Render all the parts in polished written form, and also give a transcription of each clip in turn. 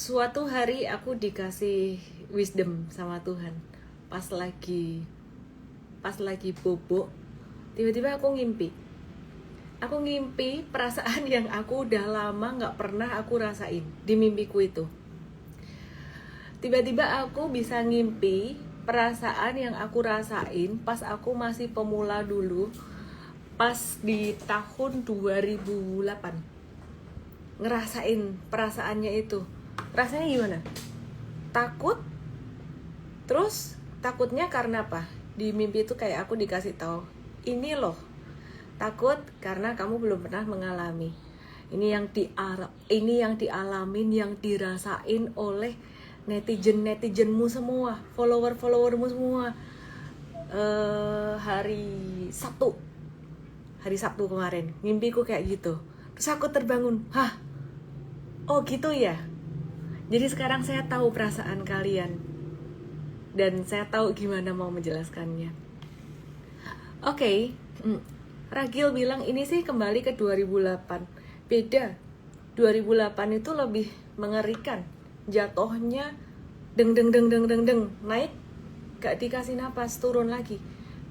Suatu hari aku dikasih wisdom sama Tuhan. Pas lagi bobo, tiba-tiba aku ngimpi. Aku ngimpi perasaan yang aku udah lama gak pernah aku rasain di mimpiku itu. Tiba-tiba aku bisa ngimpi perasaan yang aku rasain pas aku masih pemula dulu, pas di tahun 2008. Ngerasain perasaannya itu. Rasanya gimana? Takut. Terus takutnya karena apa? Di mimpi itu kayak aku dikasih tahu, ini loh, takut karena kamu belum pernah mengalami. Ini yang dialamin, yang dirasain oleh netizenmu semua, followermu semua. Hari Sabtu kemarin, mimpiku kayak gitu. Terus aku terbangun, oh gitu ya. Jadi sekarang saya tahu perasaan kalian dan saya tahu gimana mau menjelaskannya. Oke. Ragil bilang ini sih kembali ke 2008. Beda. 2008 itu lebih mengerikan. Jatuhnya deng naik, gak dikasih napas, turun lagi.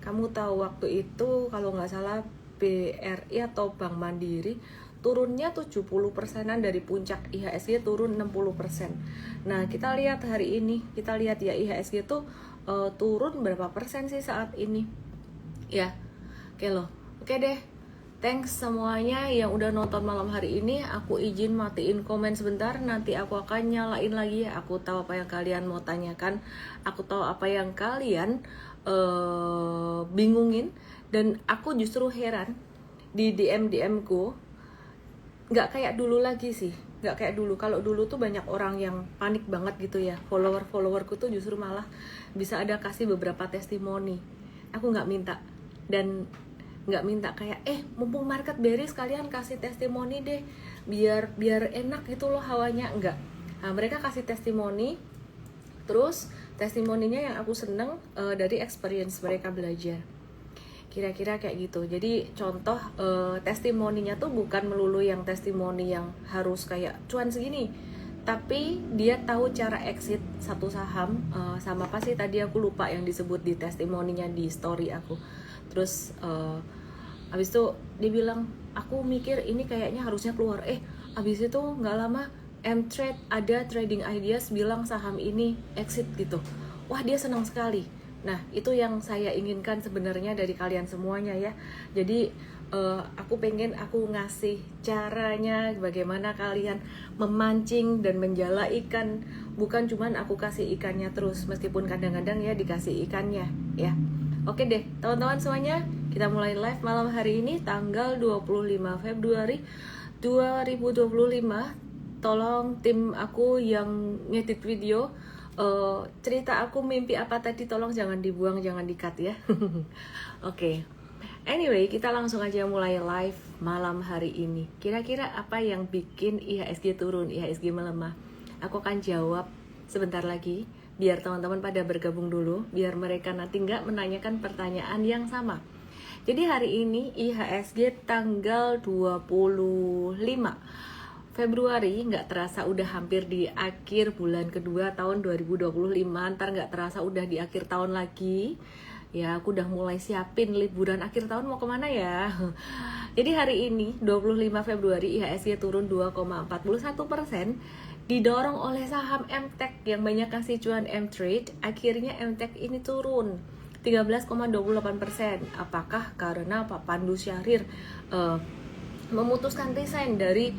Kamu tahu waktu itu kalau nggak salah BRI atau Bank Mandiri turunnya 70%-an dari puncak, IHSG turun 60%. Nah, kita lihat hari ini, kita lihat ya IHSG tuh turun berapa persen sih saat ini? Ya, oke loh. Oke deh. Thanks semuanya yang udah nonton malam hari ini. Aku izin matiin komen sebentar, nanti aku akan nyalain lagi. Aku tahu apa yang kalian mau tanyakan, aku tahu apa yang kalian bingungin, dan aku justru heran di DM ku nggak kayak dulu lagi sih, nggak kayak dulu. Kalau dulu tuh banyak orang yang panik banget gitu ya, followerku tuh justru malah bisa ada kasih beberapa testimoni. Aku nggak minta, dan nggak minta kayak mumpung market bearish kalian kasih testimoni deh, biar enak gitu loh hawanya. Enggak. Nah, mereka kasih testimoni, terus testimoninya yang aku seneng dari experience mereka belajar. Kira-kira kayak gitu. Jadi contoh testimoninya tuh bukan melulu yang testimoni yang harus kayak cuan segini, tapi dia tahu cara exit satu saham sama apa sih tadi aku lupa yang disebut di testimoninya di story aku. Terus abis itu dia bilang, aku mikir ini kayaknya harusnya keluar. Abis itu nggak lama M-Trade ada trading ideas bilang saham ini exit gitu. Wah, dia senang sekali. Nah, itu yang saya inginkan sebenarnya dari kalian semuanya ya. Jadi aku pengen aku ngasih caranya bagaimana kalian memancing dan menjala ikan. Bukan cuman aku kasih ikannya terus, meskipun kadang-kadang ya dikasih ikannya ya. Oke deh, teman-teman semuanya, kita mulai live malam hari ini tanggal 25 Februari 2025. Tolong tim aku yang ngedit video, cerita aku mimpi apa tadi tolong jangan dibuang, jangan di-cut ya. Oke. Anyway, kita langsung aja mulai live malam hari ini. Kira-kira apa yang bikin IHSG turun, IHSG melemah? Aku akan jawab sebentar lagi, biar teman-teman pada bergabung dulu, biar mereka nanti nggak menanyakan pertanyaan yang sama. Jadi hari ini IHSG tanggal 25 Februari, nggak terasa udah hampir di akhir bulan kedua tahun 2025. Ntar nggak terasa udah di akhir tahun lagi. Ya, aku udah mulai siapin liburan akhir tahun mau kemana ya. Jadi hari ini 25 Februari IHSG turun 2,41%, didorong oleh saham M-Tech yang banyak kasih cuan M-Trade. Akhirnya M-Tech ini turun 13,28%. Apakah karena Pak Pandu Syahrir memutuskan resign dari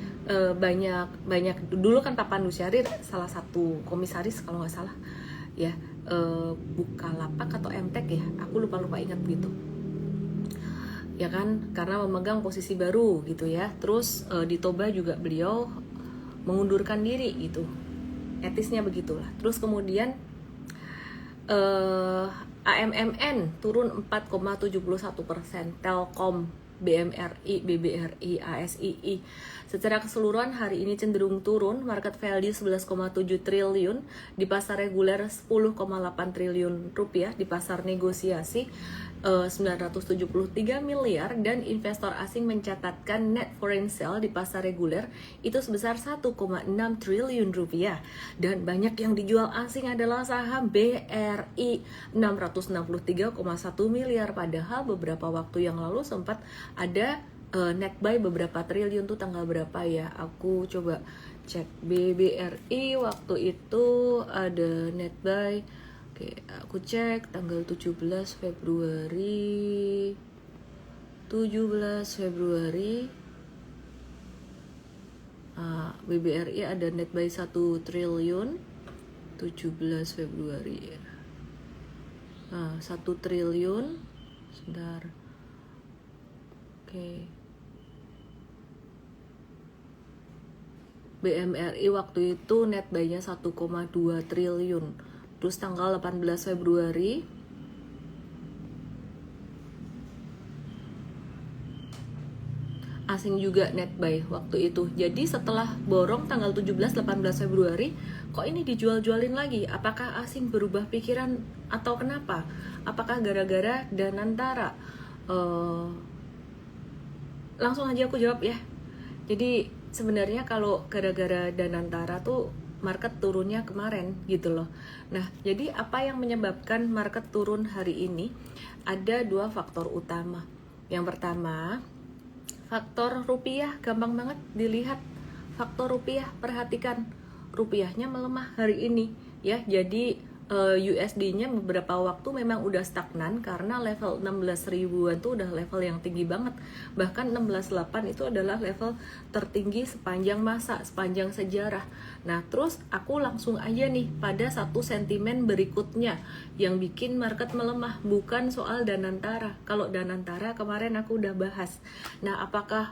banyak dulu kan Pak Pandu Syahrir salah satu komisaris kalau nggak salah ya, Bukalapak atau M-Tech ya, aku lupa ingat begitu ya kan, karena memegang posisi baru gitu ya. Terus di Toba juga beliau mengundurkan diri gitu, etisnya begitulah. Terus kemudian AMMN turun 4,71%, Telkom, BMRI, ASII. Secara keseluruhan hari ini cenderung turun, market value 11,7 triliun, di pasar reguler 10,8 triliun rupiah, di pasar negosiasi 973 miliar, dan investor asing mencatatkan net foreign sale di pasar reguler itu sebesar 1,6 triliun rupiah. Dan banyak yang dijual asing adalah saham BRI 663,1 miliar, padahal beberapa waktu yang lalu sempat ada net buy beberapa triliun. Tuh tanggal berapa ya? Aku coba cek. BRI waktu itu ada net buy. Oke, aku cek tanggal 17 Februari. BBRI ada net buy 1 triliun 17 Februari. 1 triliun. Sebentar. Oke. BMRI waktu itu net buy-nya 1,2 triliun. Terus tanggal 18 Februari asing juga net buy waktu itu. Jadi setelah borong tanggal 17-18 Februari, kok ini dijual-jualin lagi? Apakah asing berubah pikiran atau kenapa? Apakah gara-gara Danantara? Langsung aja aku jawab ya. Jadi sebenarnya kalau gara-gara Danantara tuh market turunnya kemarin gitu loh. Nah, jadi apa yang menyebabkan market turun hari ini? Ada 2 faktor utama. Yang pertama, faktor rupiah, gampang banget dilihat. Faktor rupiah, perhatikan. Rupiahnya melemah hari ini ya. Jadi USD-nya beberapa waktu memang udah stagnan karena level 16 ribuan tuh udah level yang tinggi banget. Bahkan 16.8 itu adalah level tertinggi sepanjang masa, sepanjang sejarah. Nah, terus aku langsung aja nih pada satu sentimen berikutnya yang bikin market melemah, bukan soal Danantara. Kalau Danantara kemarin aku udah bahas. Nah, apakah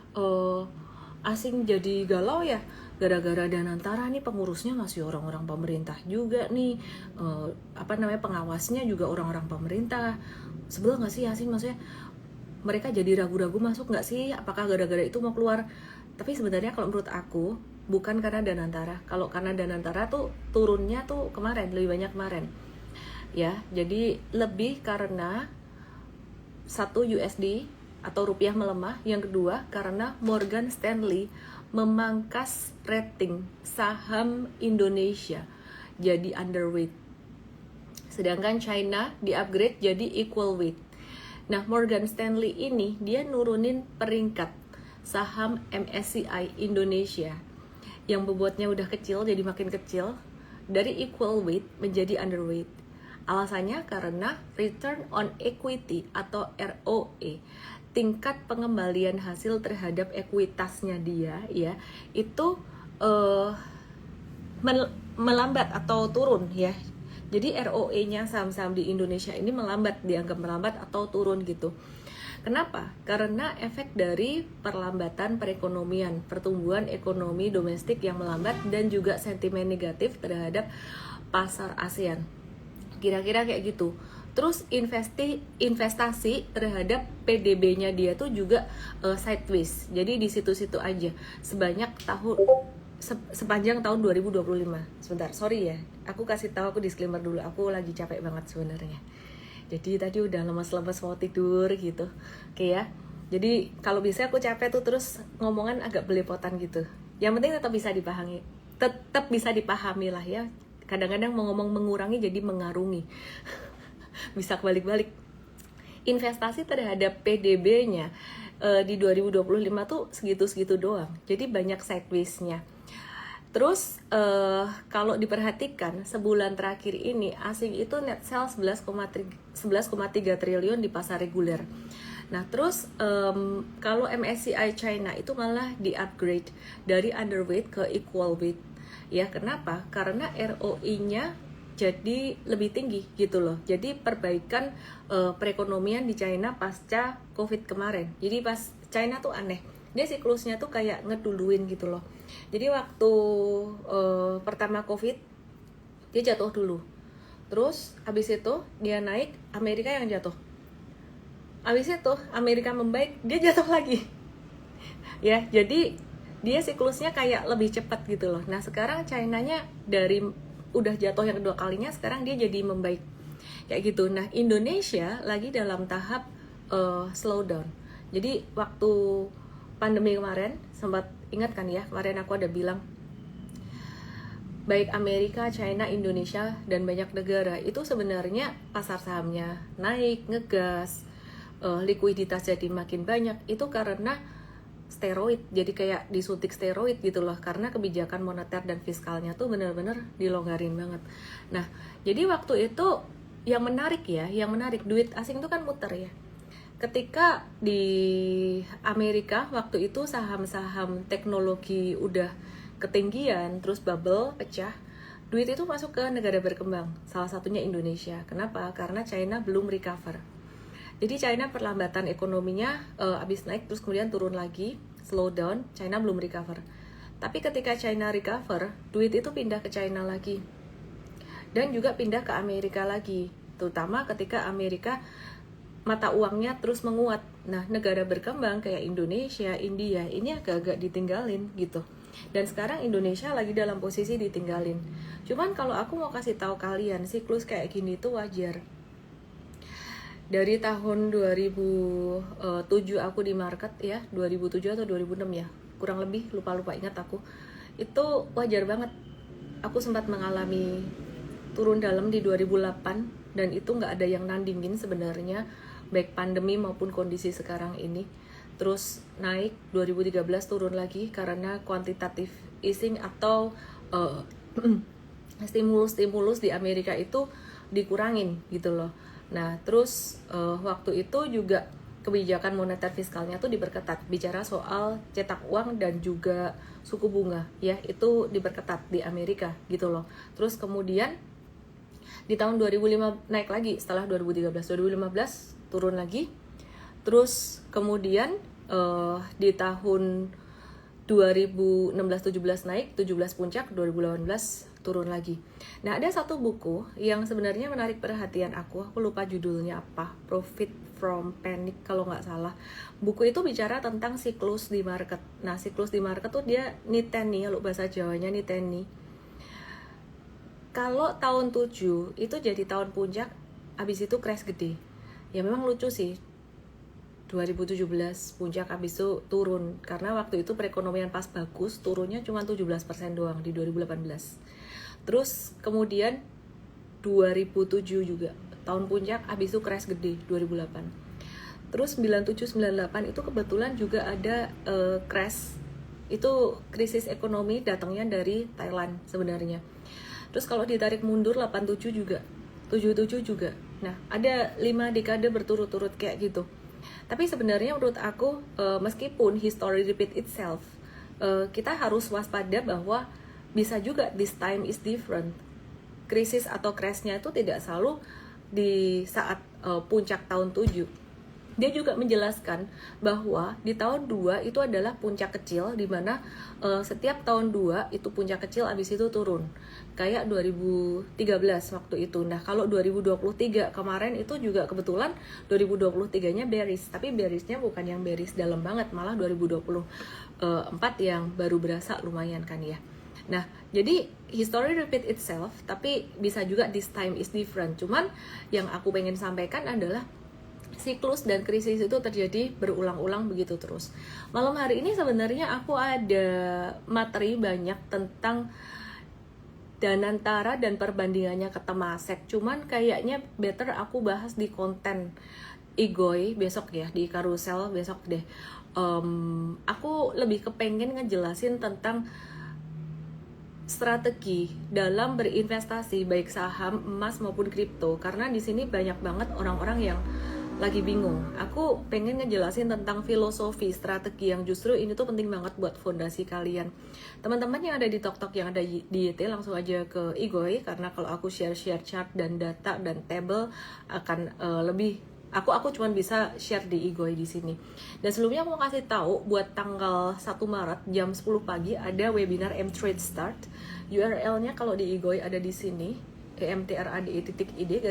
asing jadi galau ya? Gara-gara Danantara nih pengurusnya masih orang-orang pemerintah juga nih, pengawasnya juga orang-orang pemerintah. Sebel nggak sih asing? Maksudnya mereka jadi ragu-ragu masuk nggak sih? Apakah gara-gara itu mau keluar? Tapi sebenarnya kalau menurut aku bukan karena Danantara. Kalau karena Danantara tuh turunnya tuh kemarin, lebih banyak kemarin ya. Jadi lebih karena satu, USD atau rupiah melemah. Yang kedua karena Morgan Stanley memangkas rating saham Indonesia jadi underweight, sedangkan China di-upgrade jadi equal weight. Nah, Morgan Stanley ini dia nurunin peringkat saham MSCI Indonesia yang bobotnya udah kecil jadi makin kecil, dari equal weight menjadi underweight. Alasannya karena return on equity atau ROE, tingkat pengembalian hasil terhadap ekuitasnya dia ya itu melambat atau turun ya. Jadi ROE-nya saham-saham di Indonesia ini melambat, dianggap melambat atau turun gitu. Kenapa? Karena efek dari perlambatan perekonomian, pertumbuhan ekonomi domestik yang melambat, dan juga sentimen negatif terhadap pasar ASEAN. Kira-kira kayak gitu. Terus investasi terhadap PDB-nya dia tuh juga sideways. Jadi di situ-situ aja sepanjang tahun 2025. Sebentar, sorry ya. Aku kasih tahu, aku disclaimer dulu. Aku lagi capek banget sebenarnya. Jadi tadi udah lemas-lemas mau tidur gitu. Oke ya. Jadi kalau bisa aku capek tuh terus ngomongan agak belepotan gitu. Yang penting tetap bisa dipahami lah ya. Kadang-kadang mau ngomong mengurangi jadi mengarungi. Bisa kebalik-balik. Investasi terhadap PDB-nya di 2025 tuh segitu-segitu doang. Jadi banyak sideways-nya. Terus kalau diperhatikan sebulan terakhir ini asing itu net sell 11,3 triliun di pasar reguler. Nah, terus kalau MSCI China itu malah di-upgrade dari underweight ke equal weight. Ya, kenapa? Karena ROE-nya jadi lebih tinggi gitu loh. Jadi perbaikan perekonomian di China pasca COVID kemarin. Jadi pas China tuh aneh, dia siklusnya tuh kayak ngeduluin gitu loh. Jadi waktu pertama COVID dia jatuh dulu, terus habis itu dia naik, Amerika yang jatuh. Habis itu Amerika membaik, dia jatuh lagi. Ya, jadi dia siklusnya kayak lebih cepat gitu loh. Nah, sekarang China-nya dari udah jatuh yang kedua kalinya, sekarang dia jadi membaik. kayak gitu. Nah, Indonesia lagi dalam tahap slowdown. Jadi waktu pandemi kemarin sempat ingat kan ya, kemarin aku ada bilang baik Amerika, China, Indonesia, dan banyak negara itu sebenarnya pasar sahamnya naik, ngegas, likuiditas jadi makin banyak. Itu karena steroid, jadi kayak disuntik steroid gitu loh, karena kebijakan moneter dan fiskalnya tuh bener-bener dilonggarin banget. Nah, jadi waktu itu yang menarik duit asing itu kan muter ya. Ketika di Amerika waktu itu saham-saham teknologi udah ketinggian, terus bubble pecah, duit itu masuk ke negara berkembang, salah satunya Indonesia. Kenapa? Karena China belum recover. Jadi China perlambatan ekonominya abis naik terus kemudian turun lagi, slow down, China belum recover. Tapi ketika China recover, duit itu pindah ke China lagi. Dan juga pindah ke Amerika lagi, terutama ketika Amerika mata uangnya terus menguat. Nah, negara berkembang kayak Indonesia, India, ini agak-agak ditinggalin gitu. Dan sekarang Indonesia lagi dalam posisi ditinggalin. Cuman kalau aku mau kasih tahu kalian, siklus kayak gini tuh wajar. Dari tahun 2007 aku di market ya, 2007 atau 2006 ya, kurang lebih, lupa ingat aku. Itu wajar banget. Aku sempat mengalami turun dalam di 2008 dan itu nggak ada yang nandingin sebenarnya, baik pandemi maupun kondisi sekarang ini. Terus naik 2013, turun lagi karena quantitative easing atau stimulus di Amerika itu dikurangin gitu loh. Nah, terus waktu itu juga kebijakan moneter fiskalnya tuh diperketat, bicara soal cetak uang dan juga suku bunga ya, itu diperketat di Amerika gitu loh. Terus kemudian di tahun 2005 naik lagi setelah 2013, 2015 turun lagi. Terus kemudian di tahun 2016-17 naik, 17 puncak, 2018 turun lagi. Nah, ada satu buku yang sebenarnya menarik perhatian aku lupa judulnya apa, Profit from Panic kalau nggak salah. Buku itu bicara tentang siklus di market. Nah, siklus di market tuh dia niteni, kalau bahasa Jawanya niteni. Kalau tahun 7 itu jadi tahun puncak, habis itu crash gede. Ya memang lucu sih, 2017 puncak, habis itu turun karena waktu itu perekonomian pas bagus, turunnya cuma 17% doang di 2018. Terus kemudian 2007 juga tahun puncak, habis itu crash gede 2008. Terus 97-98 itu kebetulan juga ada crash, itu krisis ekonomi datangnya dari Thailand sebenarnya. Terus kalau ditarik mundur 87 juga, 77 juga. Nah, ada 5 dekade berturut-turut kayak gitu. Tapi sebenarnya menurut aku, meskipun history repeat itself, kita harus waspada bahwa bisa juga this time is different. Krisis atau crash-nya itu tidak selalu di saat puncak tahun 7. Dia juga menjelaskan bahwa di tahun 2 itu adalah puncak kecil, di mana setiap tahun 2 itu puncak kecil, habis itu turun. Kayak 2013 waktu itu. Nah, kalau 2023 kemarin itu juga kebetulan 2023-nya bearish, tapi bearish-nya bukan yang bearish dalam banget, malah 2024 yang baru berasa lumayan kan ya. Nah, jadi history repeat itself, tapi bisa juga this time is different. Cuman yang aku pengen sampaikan adalah siklus dan krisis itu terjadi berulang-ulang begitu terus. Malam hari ini sebenarnya aku ada materi banyak tentang Danantara dan perbandingannya ke Temasek. Cuman kayaknya better aku bahas di konten Igoi besok ya, di Karusel besok deh. Aku lebih kepengen ngejelasin tentang strategi dalam berinvestasi, baik saham, emas maupun kripto, karena di sini banyak banget orang-orang yang lagi bingung. Aku pengen ngejelasin tentang filosofi, strategi yang justru ini tuh penting banget buat fondasi kalian. Teman-teman yang ada di TokTok, yang ada di YT, langsung aja ke Igoi, karena kalau aku share chart dan data dan table akan lebih, aku cuma bisa share di Igoi di sini. Dan sebelumnya aku mau kasih tahu buat tanggal 1 Maret jam 10 pagi ada webinar M-Trade Start. URL-nya kalau di Igoi ada di sini, emtrade.id/live.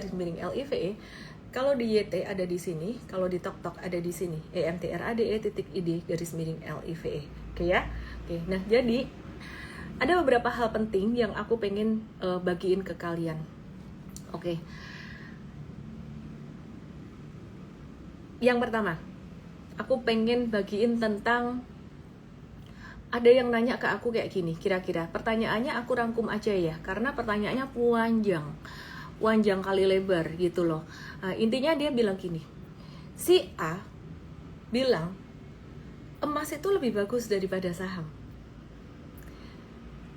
Kalau di YT ada di sini, kalau di TokTok ada di sini, emtrade.id/live. Oke ya? Oke. Nah, jadi ada beberapa hal penting yang aku pengen bagiin ke kalian. Oke. Yang pertama, aku pengen bagiin tentang, ada yang nanya ke aku kayak gini, kira-kira pertanyaannya aku rangkum aja ya, karena pertanyaannya panjang kali lebar gitu loh. Intinya dia bilang gini, si A bilang emas itu lebih bagus daripada saham.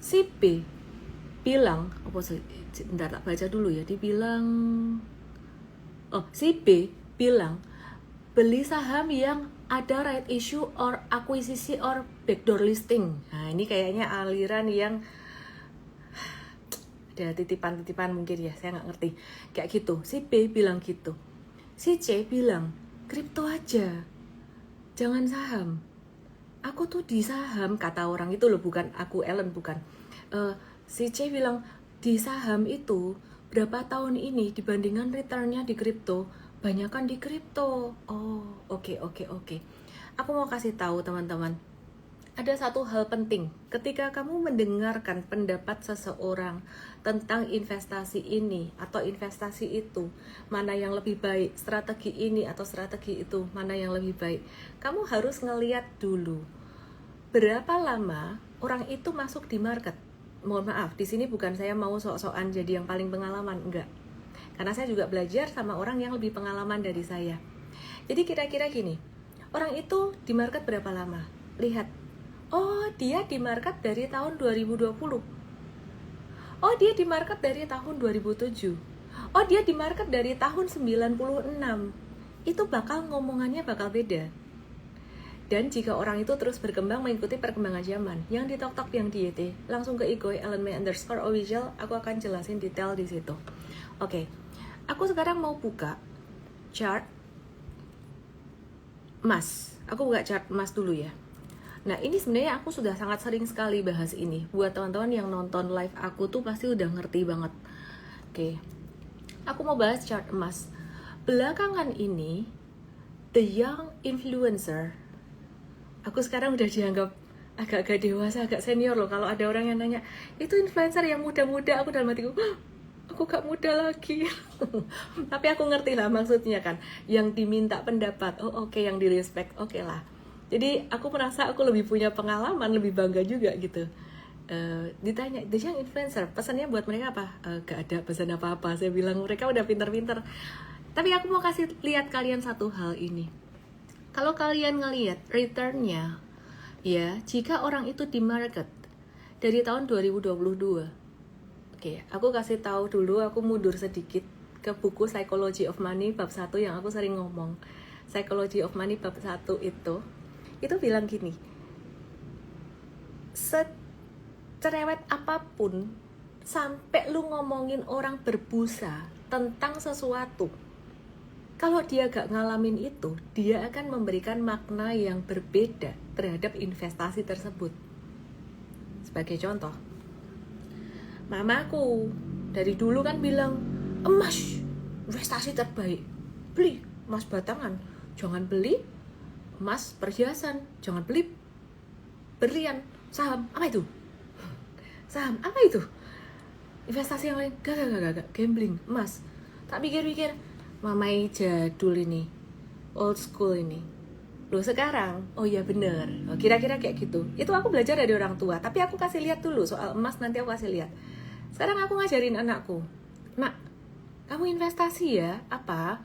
Si B bilang, bentar tak baca dulu ya, dibilang, si B bilang beli saham yang ada right issue or akuisisi or backdoor listing. Nah ini kayaknya aliran yang ada titipan-titipan mungkin ya, saya nggak ngerti. Kayak gitu, si B bilang gitu. Si C bilang, kripto aja, jangan saham. Aku tuh di saham, kata orang itu loh, bukan aku Ellen, bukan. Si C bilang, di saham itu berapa tahun ini dibandingkan returnnya di kripto, banyakan di kripto. Oh, oke. Aku mau kasih tahu teman-teman, ada satu hal penting ketika kamu mendengarkan pendapat seseorang tentang investasi ini atau investasi itu, mana yang lebih baik, strategi ini atau strategi itu, mana yang lebih baik. Kamu harus ngeliat dulu berapa lama orang itu masuk di market. Mohon maaf, di sini bukan saya mau sok-sokan jadi yang paling pengalaman, enggak. Karena saya juga belajar sama orang yang lebih pengalaman dari saya. Jadi kira-kira gini, orang itu di market berapa lama? Lihat, oh dia di market dari tahun 2020. Oh dia di market dari tahun 2007. Oh dia di market dari tahun 96. Itu bakal ngomongannya bakal beda. Dan jika orang itu terus berkembang mengikuti perkembangan zaman, yang di TokTok yang di YT, langsung ke Igoy @ellen_official, aku akan jelasin detail di situ. Oke. Aku sekarang mau buka chart emas. Aku buka chart emas dulu ya. Nah ini sebenarnya aku sudah sangat sering sekali bahas ini. Buat teman-teman yang nonton live aku tuh pasti udah ngerti banget. Oke. Aku mau bahas chart emas. Belakangan ini, the young influencer, aku sekarang udah dianggap agak-agak dewasa, agak senior loh. Kalau ada orang yang nanya, itu influencer yang muda-muda, aku dalam hatiku, aku gak muda lagi. Tapi aku ngerti lah maksudnya kan, yang diminta pendapat, oke, yang di respect, oke lah. Jadi aku merasa aku lebih punya pengalaman, lebih bangga juga gitu. Ditanya, the young influencer, pesannya buat mereka apa? Gak ada pesan apa-apa, saya bilang mereka udah pinter-pinter. Tapi aku mau kasih lihat kalian satu hal ini. Kalau kalian ngelihat returnnya, ya, jika orang itu di market dari tahun 2022, oke, aku kasih tahu dulu, aku mundur sedikit ke buku Psychology of Money bab 1 yang aku sering ngomong. Psychology of Money bab 1 itu bilang gini, secerewet apapun, sampai lu ngomongin orang berbusa tentang sesuatu, kalau dia gak ngalamin itu, dia akan memberikan makna yang berbeda terhadap investasi tersebut. Sebagai contoh, mamaku dari dulu kan bilang, emas investasi terbaik, beli emas batangan, jangan beli emas perhiasan, jangan beli berlian. Saham apa itu? Saham apa itu? Investasi yang lain, gak, gambling, emas. Tak pikir-pikir, mamai jadul ini, old school ini. Loh sekarang, oh ya bener, kira-kira kayak gitu. Itu aku belajar dari orang tua, tapi aku kasih lihat dulu soal emas, nanti aku kasih lihat. Sekarang aku ngajarin anakku, Mak, kamu investasi ya, apa?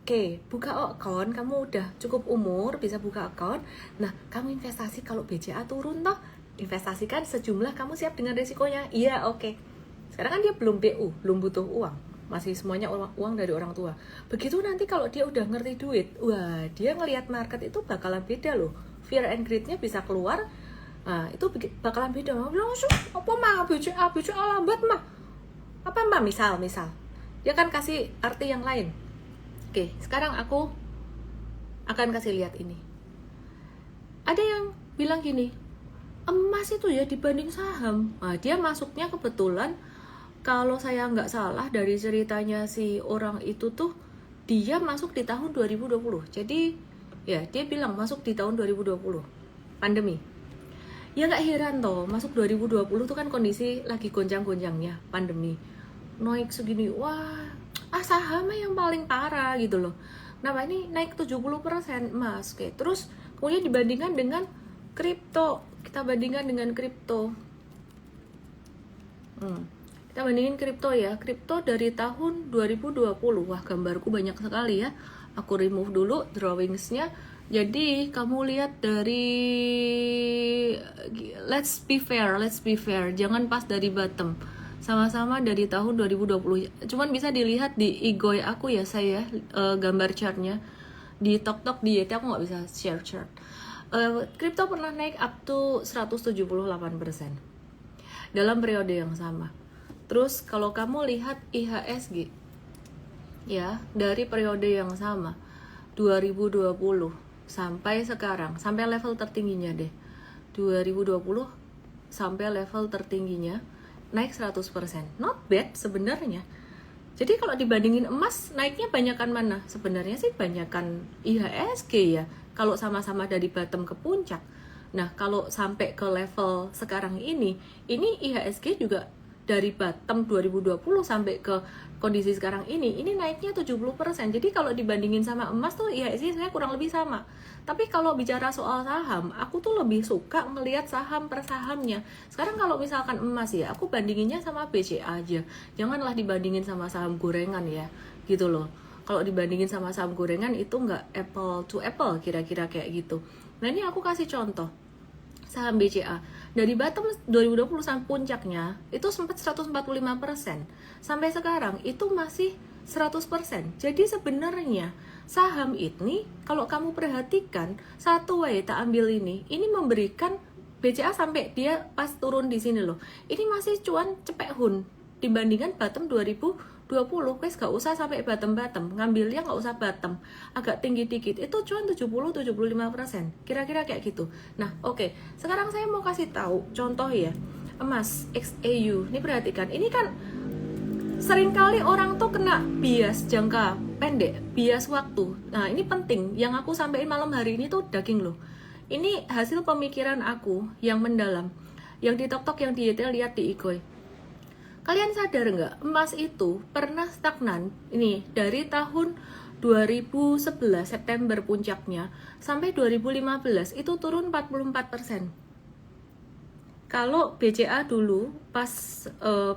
Oke, buka account, kamu udah cukup umur, bisa buka account. Nah, kamu investasi kalau BCA turun toh, investasikan sejumlah, kamu siap dengan resikonya. Iya, oke. Sekarang kan dia belum BU, belum butuh uang, masih semuanya uang dari orang tua. Begitu nanti kalau dia udah ngerti duit, wah, dia ngelihat market itu bakalan beda loh. Fear and greed-nya bisa keluar. Nah, itu bakalan beda. Langsung, apa mah BCA lambat mah? Apa mah misal. Dia kan kasih arti yang lain. Oke, sekarang aku akan kasih lihat ini. Ada yang bilang gini, emas itu ya dibanding saham. Nah, dia masuknya kebetulan, kalau saya nggak salah dari ceritanya si orang itu tuh, dia masuk di tahun 2020. Jadi ya dia bilang masuk di tahun 2020, pandemi. Ya nggak heran toh, masuk 2020 tuh kan kondisi lagi goncang-goncangnya pandemi. Naik segini, wah, saham yang paling parah gitu loh. Nah, ini naik 70% emas. Oke, terus kemudian dibandingkan dengan kripto. Kita bandingkan dengan kripto. Kita bandingin kripto ya. Kripto dari tahun 2020. Wah, gambarku banyak sekali ya. Aku remove dulu drawingsnya. Jadi kamu lihat dari, let's be fair, jangan pas dari bottom. Sama-sama dari tahun 2020. Cuman bisa dilihat di Igoi aku ya saya, gambar chartnya. Di Tok di YT aku nggak bisa share chart. Kripto pernah naik up to 178% dalam periode yang sama. Terus kalau kamu lihat IHSG ya, dari periode yang sama 2020 sampai sekarang, sampai level tertingginya deh 2020 sampai level tertingginya naik 100%. Not bad sebenarnya. Jadi kalau dibandingin emas, naiknya banyakan mana? Sebenarnya sih banyakan IHSG ya, kalau sama-sama dari bottom ke puncak. Nah, kalau sampai ke level sekarang ini IHSG juga dari bottom 2020 sampai ke kondisi sekarang ini naiknya 70%. Jadi kalau dibandingin sama emas tuh IHSG saya kurang lebih sama. Tapi kalau bicara soal saham, aku tuh lebih suka melihat saham per sahamnya. Sekarang kalau misalkan emas ya, aku bandinginnya sama BCA aja. Janganlah dibandingin sama saham gorengan ya, gitu loh. Kalau dibandingin sama saham gorengan itu nggak apple to apple, kira-kira kayak gitu. Nah, ini aku kasih contoh. Saham BCA dari bottom 2020 sampai puncaknya itu sempat 145%. Sampai sekarang itu masih 100%. Jadi sebenarnya saham ini kalau kamu perhatikan, satu way tak ambil ini memberikan BCA sampai dia pas turun di sini loh. Ini masih cuan cepek hun dibandingkan bottom 2020. Guys, gak usah sampai bottom, ngambilnya gak usah bottom, agak tinggi dikit, itu cuan 70-75%, kira-kira kayak gitu. Nah, oke. Sekarang saya mau kasih tahu contoh ya, emas XAU. Ini perhatikan, ini kan seringkali orang tuh kena bias jangka pendek, bias waktu. Nah, ini penting, yang aku sampaikan malam hari ini tuh daging loh. Ini hasil pemikiran aku yang mendalam, yang di Tok, yang di detail, lihat di Igoi. Kalian sadar nggak, emas itu pernah stagnan ini dari tahun 2011 September puncaknya sampai 2015 itu turun 44%. Kalau BCA dulu pas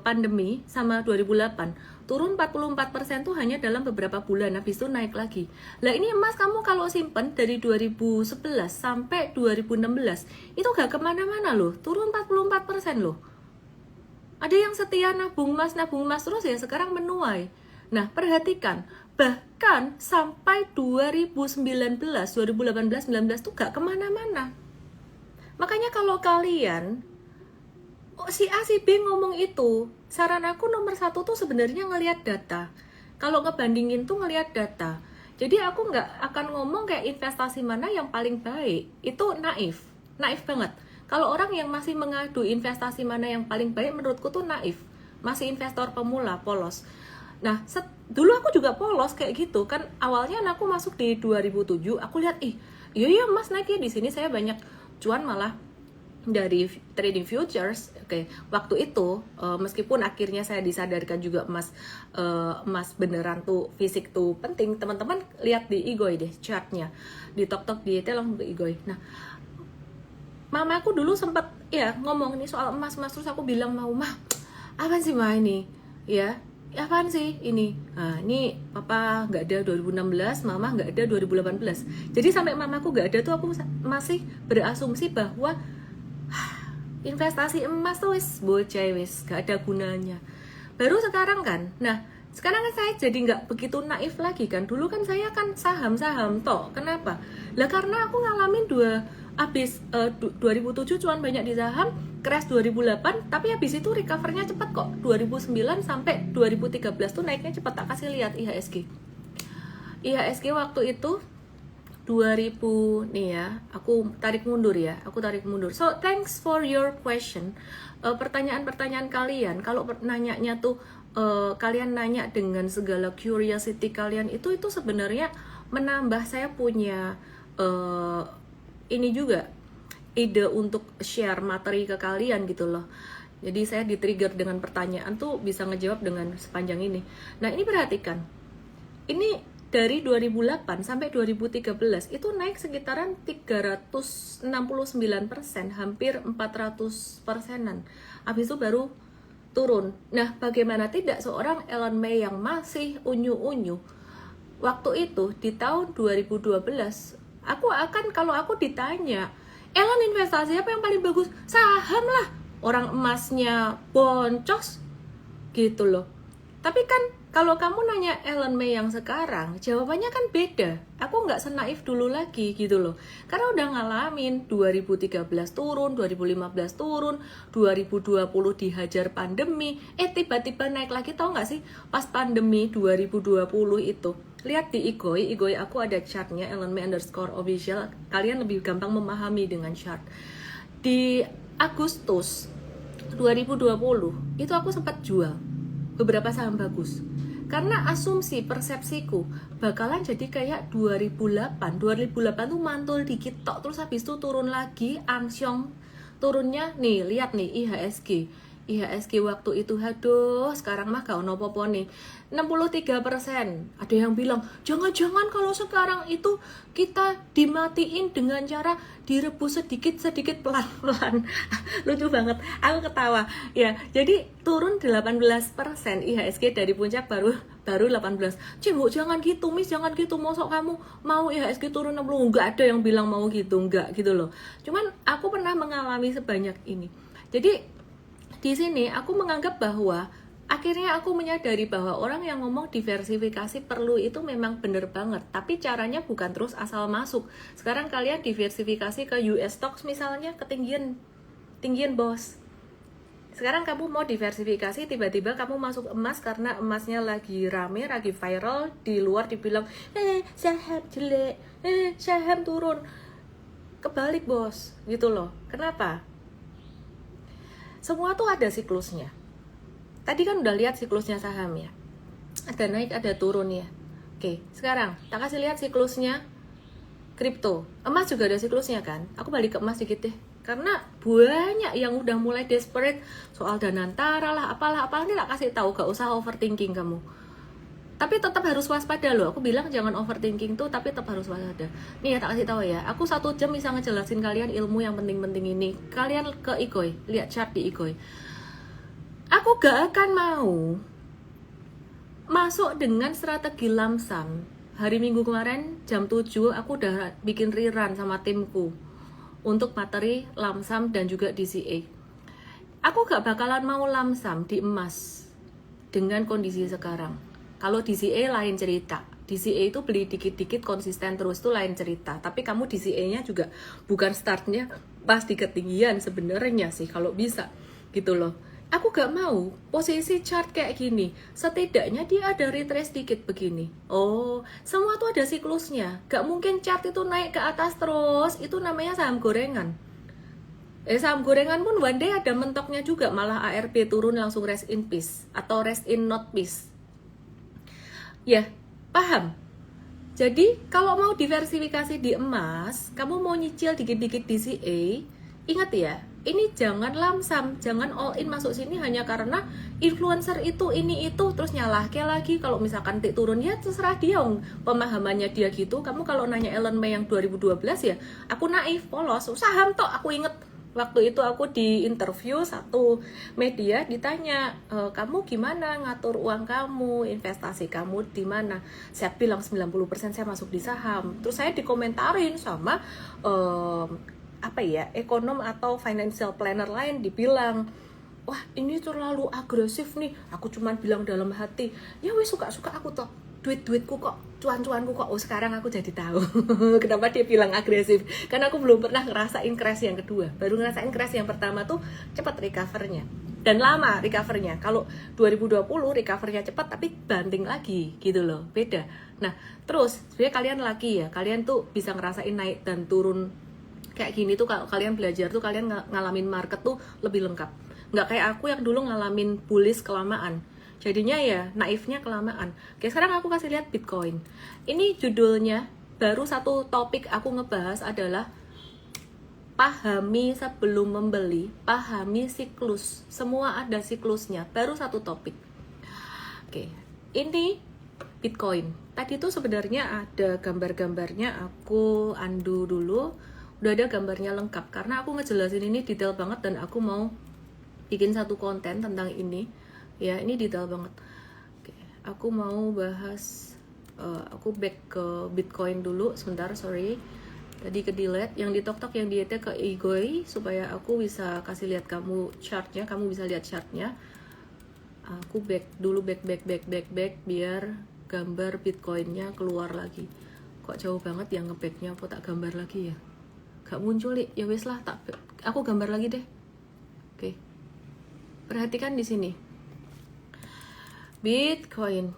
pandemi sama 2008 turun 44% tuh hanya dalam beberapa bulan, habis itu naik lagi. Lah ini emas kamu kalau simpen dari 2011 sampai 2016 itu gak kemana-mana loh, turun 44% loh. Ada yang setia nabung emas terus ya, sekarang menuai. Nah, perhatikan, bahkan sampai 2019, 2018, 19 tuh gak kemana-mana. Makanya kalau kalian, si A, si B ngomong itu, saran aku nomor 1 tuh sebenarnya ngelihat data. Kalau ngebandingin tuh ngelihat data. Jadi aku nggak akan ngomong kayak investasi mana yang paling baik. Itu naif banget. Kalau orang yang masih mengadu investasi mana yang paling baik, menurutku tuh naif. Masih investor pemula, polos. Nah, dulu aku juga polos kayak gitu. Kan awalnya aku masuk di 2007, aku lihat, iya mas naiknya di sini saya banyak cuan malah dari trading futures. Oke, waktu itu meskipun akhirnya saya disadarkan juga emas beneran tuh fisik tuh penting, teman-teman lihat di Igoi deh chartnya, di Tok di YT langsung ke Igoi. Nah, mama aku dulu sempat ya ngomong nih soal emas, terus aku bilang, mah apaan sih mah ini ya, apaan sih ini. Nah, ini papa nggak ada 2016, mama nggak ada 2018. Jadi sampai mamaku nggak ada tuh aku masih berasumsi bahwa investasi emas tuh wis bocah, wis gak ada gunanya. Baru sekarang kan, nah sekarang kan saya jadi nggak begitu naif lagi kan. Dulu kan saya kan saham toh. Kenapa? Lah karena aku ngalamin habis 2007 cuan banyak di saham, crash 2008, tapi habis itu recovernya cepat kok. 2009 sampai 2013 tuh naiknya cepat. Tak kasih lihat IHSG waktu itu 2000 nih ya, aku tarik mundur. So thanks for your question. Pertanyaan-pertanyaan kalian, kalau nanyanya tuh kalian nanya dengan segala curiosity kalian, itu sebenarnya menambah saya punya ini juga ide untuk share materi ke kalian gitu loh. Jadi saya di-trigger dengan pertanyaan tuh bisa ngejawab dengan sepanjang ini. Nah, ini perhatikan. Ini dari 2008 sampai 2013 itu naik sekitaran 369%, hampir 400%-an. Habis itu baru turun. Nah, bagaimana tidak seorang Elon May yang masih unyu-unyu waktu itu di tahun 2012, kalau aku ditanya, Elon investasi apa yang paling bagus? Saham lah. Orang emasnya boncos gitu loh. Tapi kan kalau kamu nanya Elon May yang sekarang, jawabannya kan beda. Aku nggak senaif dulu lagi gitu loh. Karena udah ngalamin 2013 turun, 2015 turun, 2020 dihajar pandemi. Tiba-tiba naik lagi, tau nggak sih? Pas pandemi 2020 itu. Lihat di Igoi aku ada chartnya Elon May _official. Kalian lebih gampang memahami dengan chart. Di Agustus 2020 itu aku sempat jual beberapa saham bagus. Karena asumsi persepsiku bakalan jadi kayak 2008 tuh mantul dikit tok, terus habis itu turun lagi, ansyong turunnya. Nih, lihat nih IHSG waktu itu, aduh, sekarang mah gak ono popo nih, 63%. Ada yang bilang, jangan-jangan kalau sekarang itu kita dimatiin dengan cara direbus sedikit-sedikit pelan-pelan. Lucu banget, aku ketawa. Ya, jadi turun 18% IHSG dari puncak baru 18. Cimbu, jangan gitu, Miss, jangan gitu. Mosok kamu mau IHSG turun 60? Enggak ada yang bilang mau gitu, enggak gitu loh. Cuman aku pernah mengalami sebanyak ini. Jadi di sini aku menganggap bahwa akhirnya aku menyadari bahwa orang yang ngomong diversifikasi perlu itu memang bener banget, tapi caranya bukan terus asal masuk. Sekarang kalian diversifikasi ke US stocks misalnya, ketinggian bos. Sekarang kamu mau diversifikasi, tiba-tiba kamu masuk emas karena emasnya lagi rame, lagi viral, di luar dibilang saham jelek, saham turun. Kebalik bos, gitu loh. Kenapa? Semua tuh ada siklusnya. Tadi kan udah lihat siklusnya saham ya. Ada naik, ada turun ya. Oke, sekarang tak kasih lihat siklusnya kripto. Emas juga ada siklusnya kan. Aku balik ke emas dikit deh. Karena banyak yang udah mulai desperate soal Danantara lah, apalah ini tak kasih tahu, gak usah overthinking kamu. Tapi tetap harus waspada loh. Aku bilang jangan overthinking tuh, tapi tetap harus waspada. Nih ya, tak kasih tahu ya. Aku 1 jam bisa ngejelasin kalian ilmu yang penting-penting ini. Kalian ke Igoi, lihat chart di Igoi. Aku gak akan mau masuk dengan strategi lamsam. Hari Minggu kemarin jam 7 aku udah bikin rerun sama timku untuk materi lamsam dan juga DCA. Aku gak bakalan mau lamsam di emas dengan kondisi sekarang. Kalau DCA lain cerita. DCA itu beli dikit-dikit konsisten terus itu lain cerita. Tapi kamu DCA-nya juga bukan startnya pas di ketinggian sebenarnya sih kalau bisa gitu loh. Aku gak mau posisi chart kayak gini. Setidaknya dia ada retrace dikit begini. Oh, semua tuh ada siklusnya. Gak mungkin chart itu naik ke atas terus. Itu namanya saham gorengan. Saham gorengan pun one day ada mentoknya juga. Malah ARP turun langsung rest in peace atau rest in not peace. Ya, paham? Jadi, kalau mau diversifikasi di emas, kamu mau nyicil dikit-dikit DCA, ingat ya, ini jangan lamsam, jangan all in masuk sini hanya karena influencer itu, ini, itu, terus nyalahke lagi. Kalau misalkan turun, ya terserah dia, pemahamannya dia gitu. Kamu kalau nanya Elon May yang 2012 ya, aku naif, polos, saham tok, aku inget. Waktu itu aku di interview satu media, ditanya, kamu gimana ngatur uang kamu, investasi kamu di mana? Saya bilang 90% saya masuk di saham. Terus saya dikomentarin sama ekonom atau financial planner lain, dibilang, wah ini terlalu agresif nih. Aku cuman bilang dalam hati, ya wes suka-suka aku toh. Duitku kok, cuan-cuanku kok. Oh, sekarang aku jadi tahu kenapa dia bilang agresif. Karena aku belum pernah ngerasain crash yang kedua. Baru ngerasain crash yang pertama tuh cepat recovernya. Dan lama recovernya. Kalau 2020 recovernya cepat tapi banting lagi gitu loh. Beda. Nah, terus sebenarnya kalian lagi ya. Kalian tuh bisa ngerasain naik dan turun kayak gini tuh. Kalau kalian belajar tuh kalian ngalamin market tuh lebih lengkap. Nggak kayak aku yang dulu ngalamin bullish kelamaan. Jadinya ya naifnya kelamaan. Oke, sekarang aku kasih lihat Bitcoin. Ini judulnya, baru satu topik aku ngebahas adalah pahami sebelum membeli, pahami siklus. Semua ada siklusnya, baru satu topik. Oke, ini Bitcoin. Tadi tuh sebenarnya ada gambar-gambarnya, aku undo dulu. Udah ada gambarnya lengkap karena aku ngejelasin ini detail banget dan aku mau bikin satu konten tentang ini. Ya, ini detail banget. Oke, aku mau bahas aku back ke Bitcoin dulu sebentar, sorry. Tadi ke delete, yang di tok yang di ke Igoi supaya aku bisa kasih lihat kamu chartnya, kamu bisa lihat chartnya. Aku back dulu, back biar gambar Bitcoinnya keluar lagi. Kok jauh banget yang ngebacknya, aku tak gambar lagi ya, gak muncul ya wes lah, aku gambar lagi deh. Oke, perhatikan di sini Bitcoin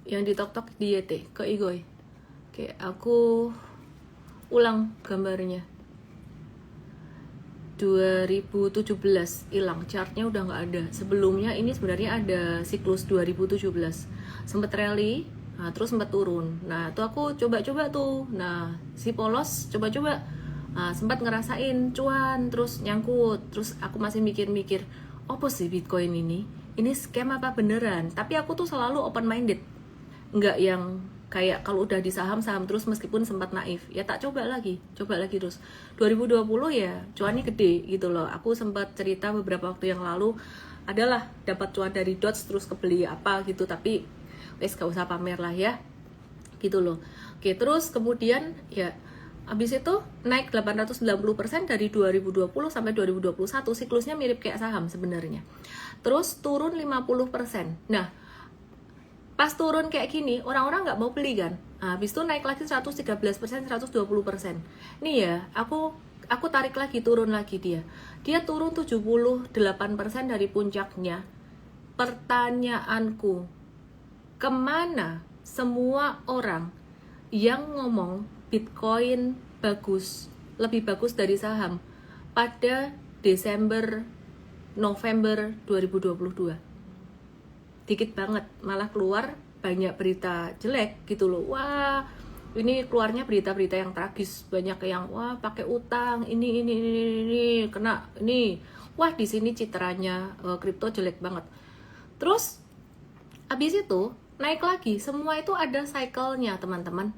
yang di tok di YT ke Igoi. Oke, aku ulang gambarnya. 2017 hilang, chartnya udah nggak ada. Sebelumnya ini sebenarnya ada siklus 2017 sempet rally, nah, terus sempet turun. Nah, tuh aku coba-coba tuh. Nah, si polos coba-coba, nah, sempat ngerasain cuan terus nyangkut. Terus aku masih mikir-mikir, apa sih Bitcoin ini scam apa beneran? Tapi aku tuh selalu open minded, nggak yang kayak kalau udah di saham terus meskipun sempat naif ya tak coba lagi terus. 2020 ya cuannya gede gitu loh. Aku sempat cerita beberapa waktu yang lalu adalah dapat cuan dari Doge terus kebeli apa gitu, tapi wes gak usah pamer lah ya gitu loh. Oke, terus kemudian ya abis itu naik 890% dari 2020 sampai 2021. Siklusnya mirip kayak saham sebenarnya. Terus turun 50%. Nah, pas turun kayak gini, orang-orang nggak mau beli kan. Nah, habis itu naik lagi 113%, 120%. Nih ya, aku tarik lagi, turun lagi dia. Dia turun 78% dari puncaknya. Pertanyaanku, kemana semua orang yang ngomong Bitcoin bagus, lebih bagus dari saham pada Desember, November 2022? Dikit banget, malah keluar banyak berita jelek gitu loh. Wah, ini keluarnya berita-berita yang tragis, banyak yang wah pakai utang, ini kena ini. Wah, di sini citranya kripto jelek banget. Terus habis itu naik lagi. Semua itu ada cycle-nya, teman-teman.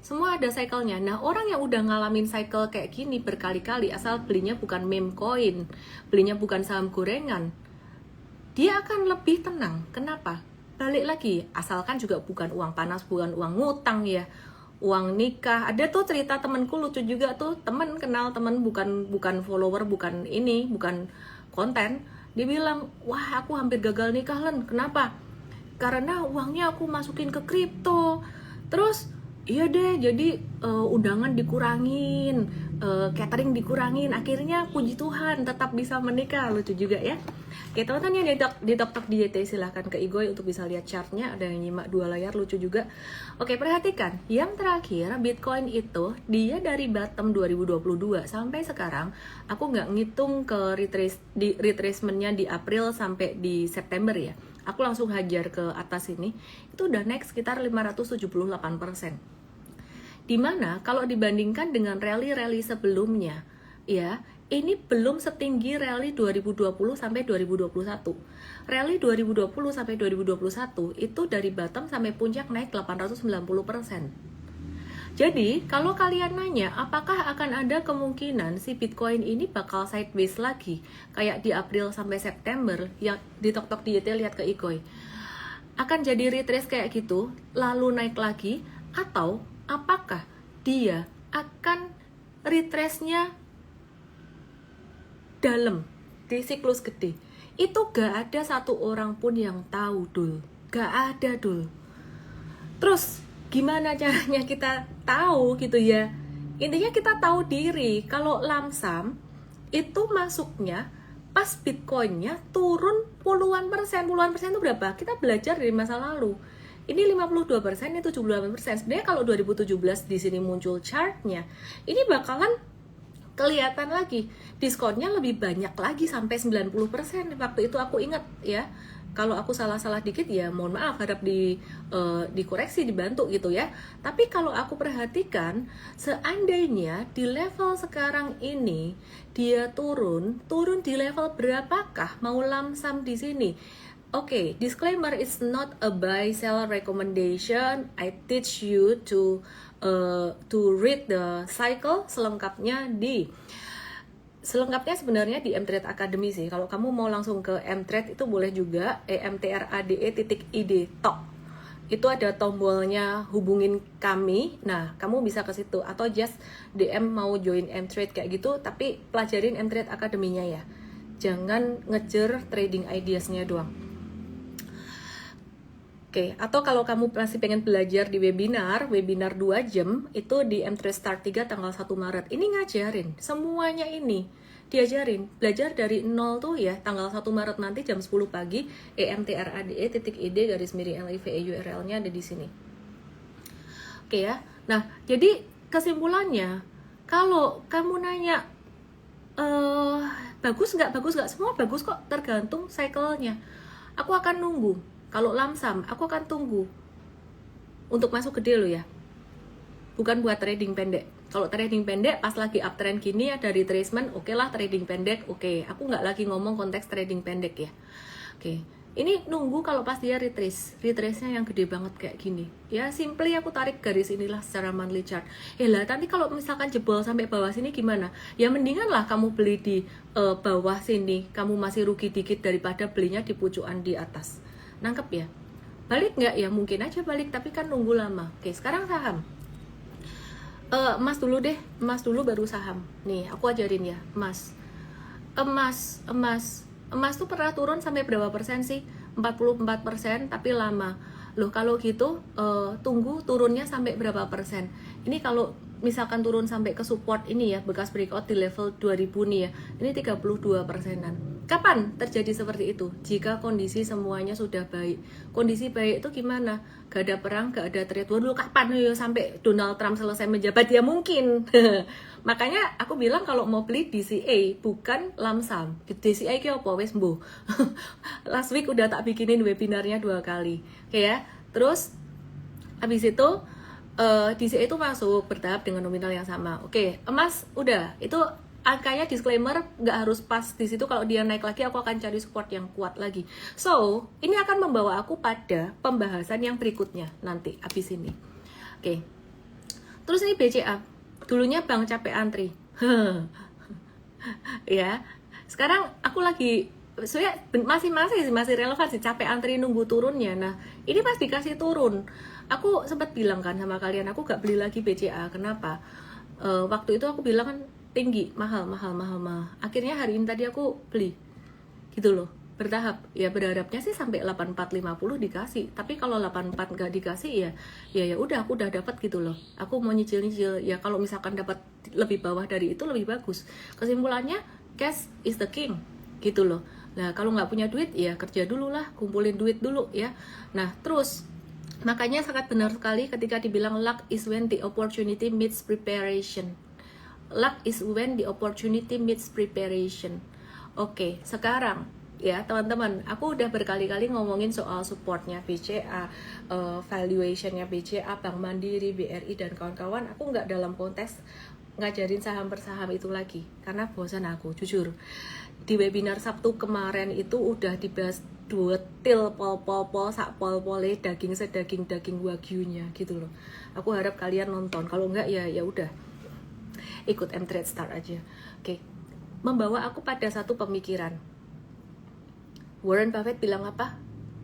Semua ada cycle-nya. Nah, orang yang udah ngalamin cycle kayak gini berkali-kali, asal belinya bukan meme coin, belinya bukan saham gorengan, dia akan lebih tenang. Kenapa? Balik lagi, asalkan juga bukan uang panas, bukan uang ngutang ya, uang nikah. Ada tuh cerita temenku lucu juga tuh, temen kenal temen, bukan follower, bukan ini, bukan konten. Dia bilang, wah aku hampir gagal nikah Len. Kenapa? Karena uangnya aku masukin ke kripto. Terus iya deh, jadi undangan dikurangin, catering dikurangin, akhirnya puji Tuhan tetap bisa menikah. Lucu juga ya. Oke, teman-teman yang di tok di YT silahkan ke Igoi untuk bisa lihat chartnya. Ada yang nyimak 2 layar, lucu juga. Oke, perhatikan yang terakhir, Bitcoin itu dia dari bottom 2022 sampai sekarang. Aku nggak ngitung ke retracementnya di April sampai di September ya. Aku langsung hajar ke atas ini, itu udah naik sekitar 578%. Dimana kalau dibandingkan dengan rally-rally sebelumnya, ya ini belum setinggi rally 2020 sampai 2021. Rally 2020 sampai 2021 itu dari bottom sampai puncak naik 890%. Jadi, kalau kalian nanya apakah akan ada kemungkinan si Bitcoin ini bakal sideways lagi kayak di April sampai September, yang di tok di YT lihat ke Igoi, akan jadi retrace kayak gitu lalu naik lagi, atau apakah dia akan retrace-nya dalam di siklus gede? Itu gak ada satu orang pun yang tahu, Dul. Gak ada, Dul. Terus gimana caranya kita tahu gitu ya? Intinya kita tahu diri kalau lamsam itu masuknya pas Bitcoinnya turun puluhan persen itu berapa? Kita belajar dari masa lalu. Ini 52%, ini 78%. Sebenarnya kalau 2017 di sini muncul chartnya, ini bakalan kelihatan lagi diskonnya lebih banyak lagi sampai 90%. Waktu itu aku ingat ya. Kalau aku salah-salah dikit ya mohon maaf, harap dikoreksi, dibantu gitu ya. Tapi kalau aku perhatikan, seandainya di level sekarang ini dia turun di level berapakah mau lamsam di sini? Oke, disclaimer, it's not a buy sell recommendation. I teach you to read the cycle selengkapnya sebenarnya di Mtrade Academy sih. Kalau kamu mau langsung ke Mtrade itu boleh juga, emtrade.id tok. Itu ada tombolnya hubungin kami. Nah, kamu bisa ke situ atau just DM mau join Mtrade kayak gitu, tapi pelajarin Mtrade Academy-nya ya. Jangan ngejar trading ideas-nya doang. Oke, atau kalau kamu masih pengen belajar di webinar 2 jam, itu di Mtrade Start 3 tanggal 1 Maret. Ini ngajarin, semuanya ini diajarin. Belajar dari nol tuh ya, tanggal 1 Maret nanti jam 10 pagi, emtrade.id_live URL-nya ada di sini. Oke ya, nah jadi kesimpulannya, kalau kamu nanya, bagus nggak, semua bagus kok, tergantung cycle-nya. Aku akan nunggu. Kalau lamsam, aku akan tunggu untuk masuk gede lo ya. Bukan buat trading pendek. Kalau trading pendek, pas lagi uptrend gini ada retracement, oke lah trading pendek, oke. Aku nggak lagi ngomong konteks trading pendek ya. Oke, ini nunggu kalau pas dia retrace-nya yang gede banget kayak gini. Ya, simply aku tarik garis inilah secara monthly chart. Lah, nanti kalau misalkan jebol sampai bawah sini gimana? Ya mendingan lah kamu beli di bawah sini. Kamu masih rugi dikit daripada belinya di pucukan di atas. Nangkep ya? Balik nggak ya? Mungkin aja balik, tapi kan nunggu lama. Oke, sekarang saham. Emas dulu deh, emas dulu baru saham. Nih, aku ajarin ya, emas tuh pernah turun sampai berapa persen sih? 44%, tapi lama. Loh, kalau gitu tunggu turunnya sampai berapa persen. Ini kalau misalkan turun sampai ke support ini ya, bekas breakout di level 2000 nih ya, ini 32%-an. Kapan terjadi seperti itu? Jika kondisi semuanya sudah baik. Kondisi baik itu gimana? Gak ada perang, gak ada trade war. Dulu kapan ya sampai Donald Trump selesai menjabat? Ya mungkin. Makanya aku bilang kalau mau beli DCA bukan lamsam. DCA ki apa wes mbuh. Last week udah tak bikinin webinarnya 2 kali. Oke ya. Terus habis itu DCA itu masuk bertahap dengan nominal yang sama. Oke, emas udah. Itu angkanya disclaimer nggak harus pas di situ. Kalau dia naik lagi aku akan cari support yang kuat lagi. So ini akan membawa aku pada pembahasan yang berikutnya nanti abis ini. Oke. Terus ini BCA dulunya Bank Capek Antri. Ya, sekarang aku lagi sebenarnya masih relevan sih, capek antri nunggu turunnya. Nah ini pas dikasih turun, aku sempat bilang kan sama kalian, aku gak beli lagi BCA. Kenapa? Waktu itu aku bilang kan tinggi, mahal. Akhirnya hari ini tadi aku beli, gitu loh, bertahap. Ya berharapnya sih sampai 8450 dikasih. Tapi kalau 84 nggak dikasih ya udah, aku udah dapat gitu loh. Aku mau nyicil. Ya kalau misalkan dapat lebih bawah dari itu lebih bagus. Kesimpulannya, cash is the king, gitu loh. Nah kalau nggak punya duit ya kerja dulu lah, kumpulin duit dulu ya. Nah terus makanya sangat benar sekali ketika dibilang luck is when the opportunity meets preparation. Luck is when the opportunity meets preparation. Oke, sekarang ya teman-teman, aku udah berkali-kali ngomongin soal supportnya BCA, valuationnya BCA, Bank Mandiri, BRI dan kawan-kawan. Aku nggak dalam konteks ngajarin saham per saham itu lagi karena bosan aku, jujur. Di webinar Sabtu kemarin itu udah dibahas detail pol sak pol-pole, daging sedaging wagyunya gitu loh. Aku harap kalian nonton. Kalau enggak ya udah, ikut Mtrade Start aja. Oke. Membawa aku pada satu pemikiran. Warren Buffett bilang apa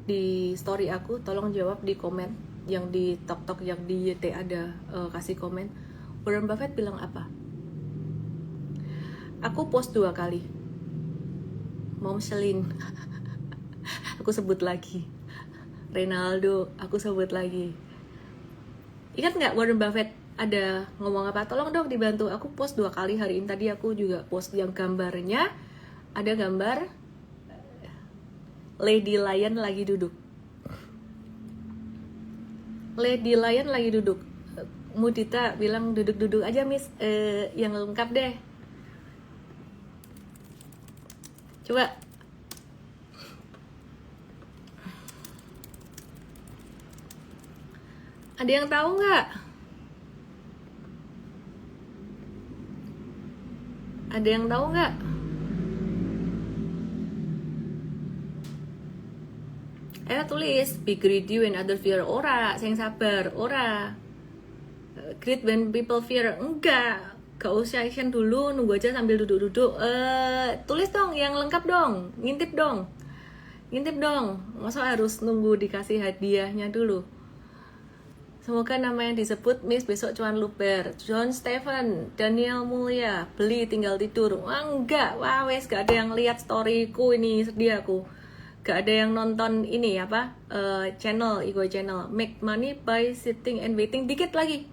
di story aku? Tolong jawab di komen. Yang di tok yang di YT ada kasih komen. Warren Buffett bilang apa? Aku post 2 kali. Mom Selin. Aku sebut lagi. Ronaldo, aku sebut lagi. Ingat nggak Warren Buffett ada ngomong apa? Tolong dong dibantu. Aku post 2 kali hari ini. Tadi aku juga post yang gambarnya. Ada gambar Lady Lion lagi duduk. Lady Lion lagi duduk. Mudita bilang duduk-duduk aja Miss. Yang lengkap deh. Coba. Ada yang tahu nggak? Ada yang tahu nggak? Ayo tulis, be greedy when others fear, ora, sing sabar, ora. Greed when people fear, enggak. Gak usah action dulu, nunggu aja sambil duduk-duduk. Tulis dong, yang lengkap dong, ngintip dong. Masa harus nunggu dikasih hadiahnya dulu. Semoga nama yang disebut Miss besok cuan luber. John Stephen, Daniel Mulia, beli tinggal tidur. Wah enggak, wah wes gak ada yang lihat storyku ini, sedih aku. Gak ada yang nonton ini channel Ego Channel. Make money by sitting and waiting. Dikit lagi.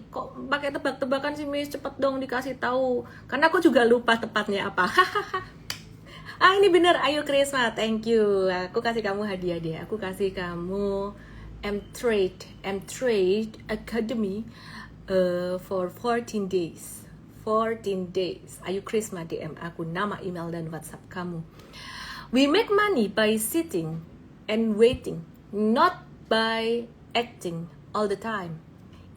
Kok pakai tebak-tebakan sih Miss? Cepet dong dikasih tahu. Karena aku juga lupa tepatnya apa. Ini bener. Ayo Krisma, thank you. Aku kasih kamu hadiah deh. Aku kasih kamu M-Trade Academy for 14 days. 14 days. Ayo Krisma DM aku nama, email dan WhatsApp kamu. We make money by sitting and waiting, not by acting all the time.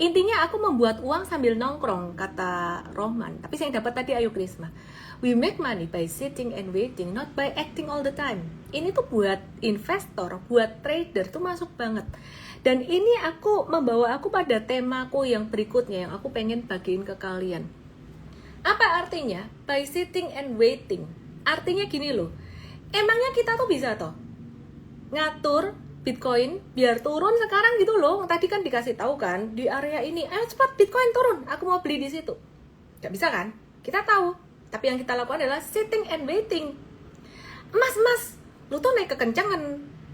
Intinya aku membuat uang sambil nongkrong, kata Rohman. Tapi saya dapat tadi Ayu Krisma. We make money by sitting and waiting, not by acting all the time. Ini tuh buat investor, buat trader tuh masuk banget. Dan ini membawa aku pada temaku yang berikutnya yang aku pengen bagiin ke kalian. Apa artinya by sitting and waiting? Artinya gini loh. Emangnya kita tuh bisa toh ngatur Bitcoin biar turun sekarang gitu loh. Tadi kan dikasih tahu kan di area ini, ayo cepat Bitcoin turun, aku mau beli di situ. Gak bisa kan? Kita tahu. Tapi yang kita lakukan adalah sitting and waiting. Mas, lu tuh naik kekencangan.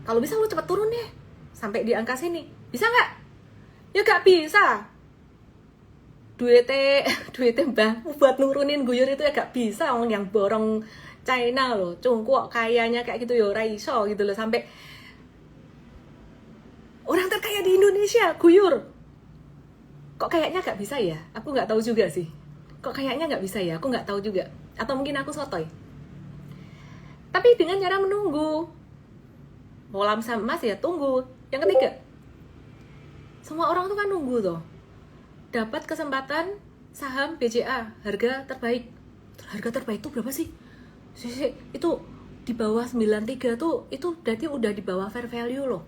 Kalau bisa lu cepat turun deh sampai di angka sini. Bisa nggak? Ya gak bisa. Duitnya mbah buat nurunin guyur itu ya gak bisa. Orang yang borong China loh, Cungkuok kayanya kayak gitu ya, raiso gitu loh, sampai orang terkaya di Indonesia guyur. Kok kayaknya gak bisa ya? Aku gak tahu juga sih. Kok kayaknya gak bisa ya? Aku gak tahu juga. Atau mungkin aku sotoy. Tapi dengan cara menunggu. Mau lamsam emas ya tunggu. Yang ketiga, semua orang tuh kan nunggu tuh. Dapat kesempatan saham BCA harga terbaik. Harga terbaik tuh berapa sih? Itu di bawah 93 tuh, itu berarti udah di bawah fair value loh.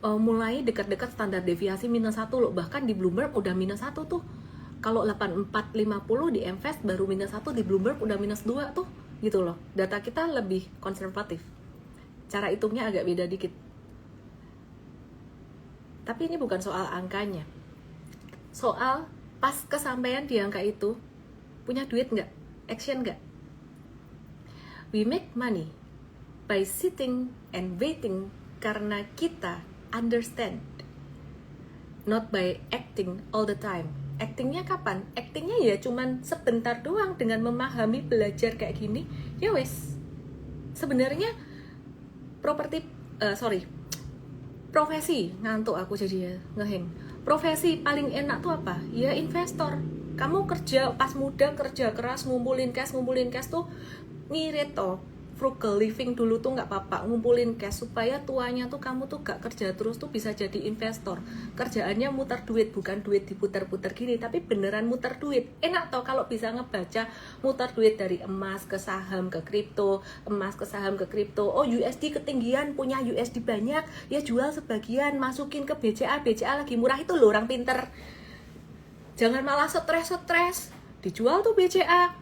Mulai dekat-dekat standar deviasi -1 loh. Bahkan di Bloomberg udah -1 tuh. Kalau 8450 di Mfast baru -1, di Bloomberg udah -2 tuh gitu loh. Data kita lebih konservatif. Cara hitungnya agak beda dikit. Tapi ini bukan soal angkanya. Soal pas kesampaian di angka itu, punya duit nggak? Action nggak? We make money by sitting and waiting karena kita understand, not by acting all the time. Actingnya kapan? Actingnya ya cuman sebentar doang dengan memahami, belajar kayak gini. Ya wes. Sebenarnya profesi, ngantuk aku jadi ngeheng. Profesi paling enak tuh apa? Ya investor. Kamu kerja pas muda, kerja keras, ngumpulin cash tuh ngirit toh. Frugal living dulu tuh nggak apa-apa, ngumpulin cash supaya tuanya tuh kamu tuh gak kerja terus tuh bisa jadi investor. Kerjaannya muter duit, bukan duit diputar-putar gini, tapi beneran muter duit. Enak toh kalau bisa ngebaca muter duit dari emas ke saham ke kripto, emas ke saham ke kripto. Oh USD ketinggian, punya USD banyak, ya jual sebagian, masukin ke BCA lagi murah. Itu loh orang pinter. Jangan malah stres, dijual tuh BCA.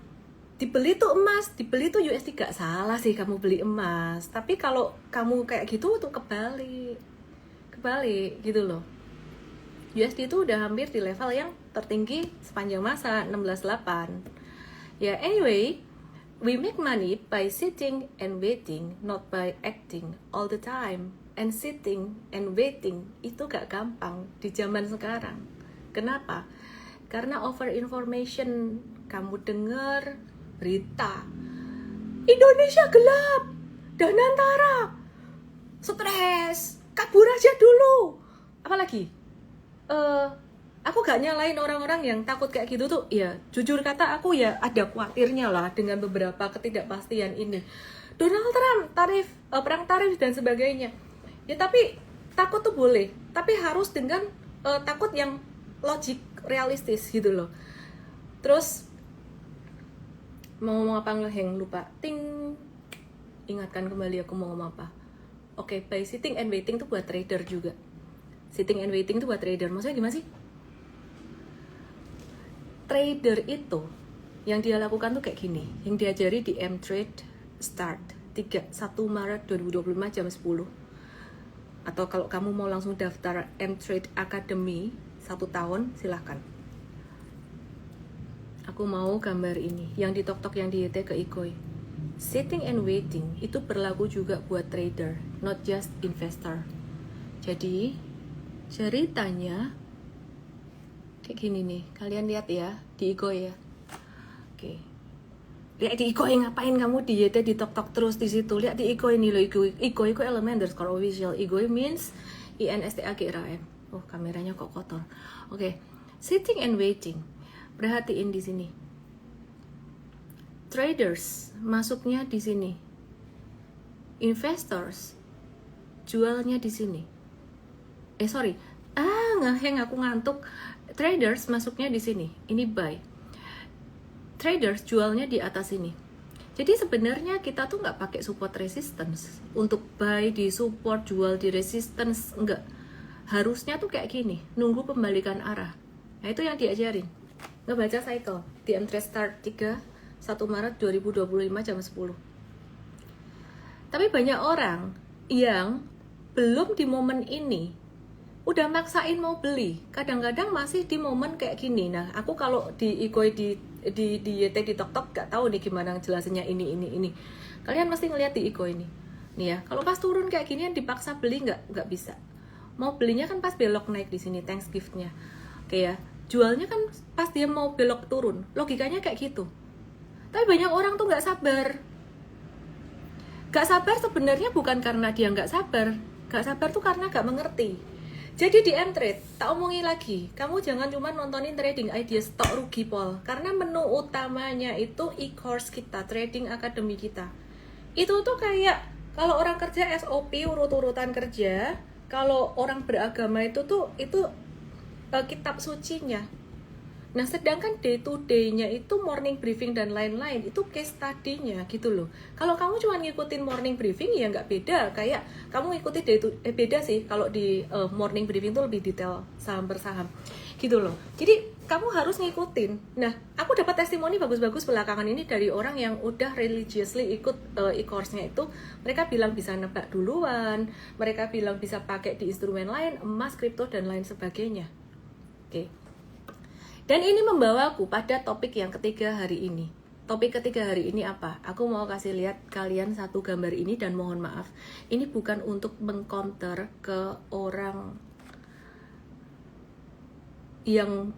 Dibeli tuh emas, dibeli tuh USD. Gak salah sih kamu beli emas, tapi kalau kamu kayak gitu tuh kebalik gitu loh. USD itu udah hampir di level yang tertinggi sepanjang masa, 16.8. Ya anyway, we make money by sitting and waiting, not by acting all the time. And sitting and waiting itu gak gampang di zaman sekarang. Kenapa? Karena over information. Kamu dengar berita Indonesia gelap, Danantara, stres, kabur aja dulu. Apalagi aku gak nyalain orang-orang yang takut kayak gitu tuh. Ya jujur kata aku ya ada khawatirnya lah dengan beberapa ketidakpastian ini. Donald Trump, perang tarif dan sebagainya. Ya tapi takut tuh boleh, tapi harus dengan takut yang logik, realistis gitu loh. Terus mau ngomong apa ngeheng lupa. Ting. Ingatkan kembali aku mau ngomong apa. Oke, buy sitting and waiting tuh buat trader juga. Sitting and waiting tuh buat trader. Maksudnya gimana sih? Trader itu yang dia lakukan tuh kayak gini, yang diajari di M-Trade Start 1 Maret 2025 jam 10. Atau kalau kamu mau langsung daftar M-Trade Academy 1 tahun, silahkan. Aku mau gambar ini, yang di TokTok yang di YT ke Ikoi. Sitting and waiting itu berlaku juga buat trader, not just investor. Jadi ceritanya kayak gini nih, kalian lihat ya di Ikoi ya. Oke, lihat di Ikoi, ngapain kamu di YT di TokTok terus di situ? Lihat di Ikoi nih loh, Ikoi itu elemen underscore official. Ikoi means INSTAGRAM. Oh, kameranya kok kotor. Oke, sitting and waiting. Perhatiin di sini. Traders masuknya di sini. Investors jualnya di sini. Ngeheng, aku ngantuk. Traders masuknya di sini. Ini buy. Traders jualnya di atas ini. Jadi sebenarnya kita tuh nggak pakai support resistance untuk buy di support, jual di resistance, enggak. Harusnya tuh kayak gini, nunggu pembalikan arah. Nah itu yang diajarin. Ngebaca cycle di M-Trade Start 1 Maret 2025 jam 10. Tapi banyak orang yang belum di momen ini udah maksain mau beli, kadang-kadang masih di momen kayak gini. Nah, aku kalau di Ikoi di YT di TokTok gak tahu nih gimana jelasinnya ini. Kalian mesti ngeliat di Ikoi ini. Nih ya, kalau pas turun kayak gini dipaksa beli nggak bisa. Mau belinya kan pas belok naik di sini, thanks gift-nya. Oke ya, jualnya kan pas dia mau belok turun. Logikanya kayak gitu. Tapi banyak orang tuh nggak sabar. Gak sabar sebenarnya bukan karena dia nggak sabar. Gak sabar tuh karena gak mengerti. Jadi di M-Trade, tak omongin lagi, kamu jangan cuma nontonin trading ideas tok rugi pol. Karena menu utamanya itu e-course kita, trading academy kita. Itu tuh kayak, kalau orang kerja SOP, urut-urutan kerja, kalau orang beragama itu kitab sucinya. Nah, sedangkan day to day-nya itu morning briefing dan lain-lain, itu case study-nya gitu loh. Kalau kamu cuma ngikutin morning briefing ya nggak beda, kayak kamu ngikutin day to beda sih. Kalau di morning briefing itu lebih detail saham per saham gitu loh. Jadi kamu harus ngikutin. Nah, aku dapat testimoni bagus-bagus belakangan ini dari orang yang udah religiously ikut e-course-nya itu. Mereka bilang bisa nebak duluan, mereka bilang bisa pakai di instrumen lain, emas, kripto dan lain sebagainya. Oke. Dan ini membawaku pada topik yang ketiga hari ini. Topik ketiga hari ini apa? Aku mau kasih lihat kalian satu gambar ini dan mohon maaf, ini bukan untuk mengcounter ke orang yang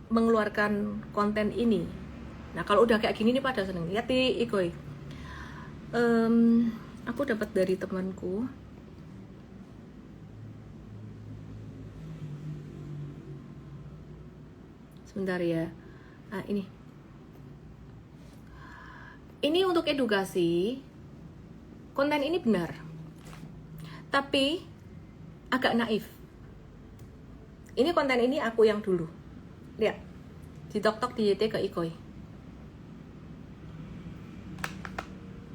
mengeluarkan konten ini. Nah kalau udah kayak gini nih pada seneng. Lihat di Ikoi. Aku dapat dari temanku. Sebentar ya. Nah, ini untuk edukasi. Konten ini benar, tapi agak naif. Ini konten ini aku yang dulu. Lihat, di TokTok di YT ke Ikoi.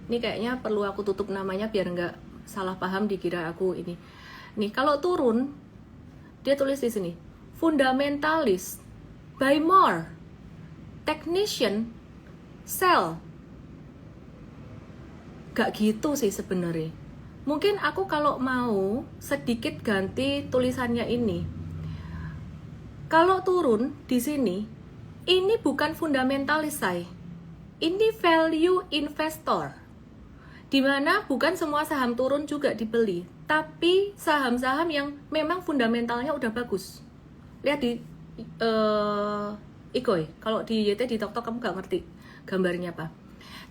Ini kayaknya perlu aku tutup namanya biar nggak salah paham dikira aku ini. Nih, kalau turun, dia tulis di sini, fundamentalis, buy more, technician, sell. Gak gitu sih sebenarnya. Mungkin aku kalau mau sedikit ganti tulisannya ini. Kalau turun di sini, ini bukan fundamentalis say. Ini value investor. Dimana bukan semua saham turun juga dibeli, tapi saham-saham yang memang fundamentalnya udah bagus. Lihat di Ikoi, kalau di YT di TokTok kamu gak ngerti gambarnya apa.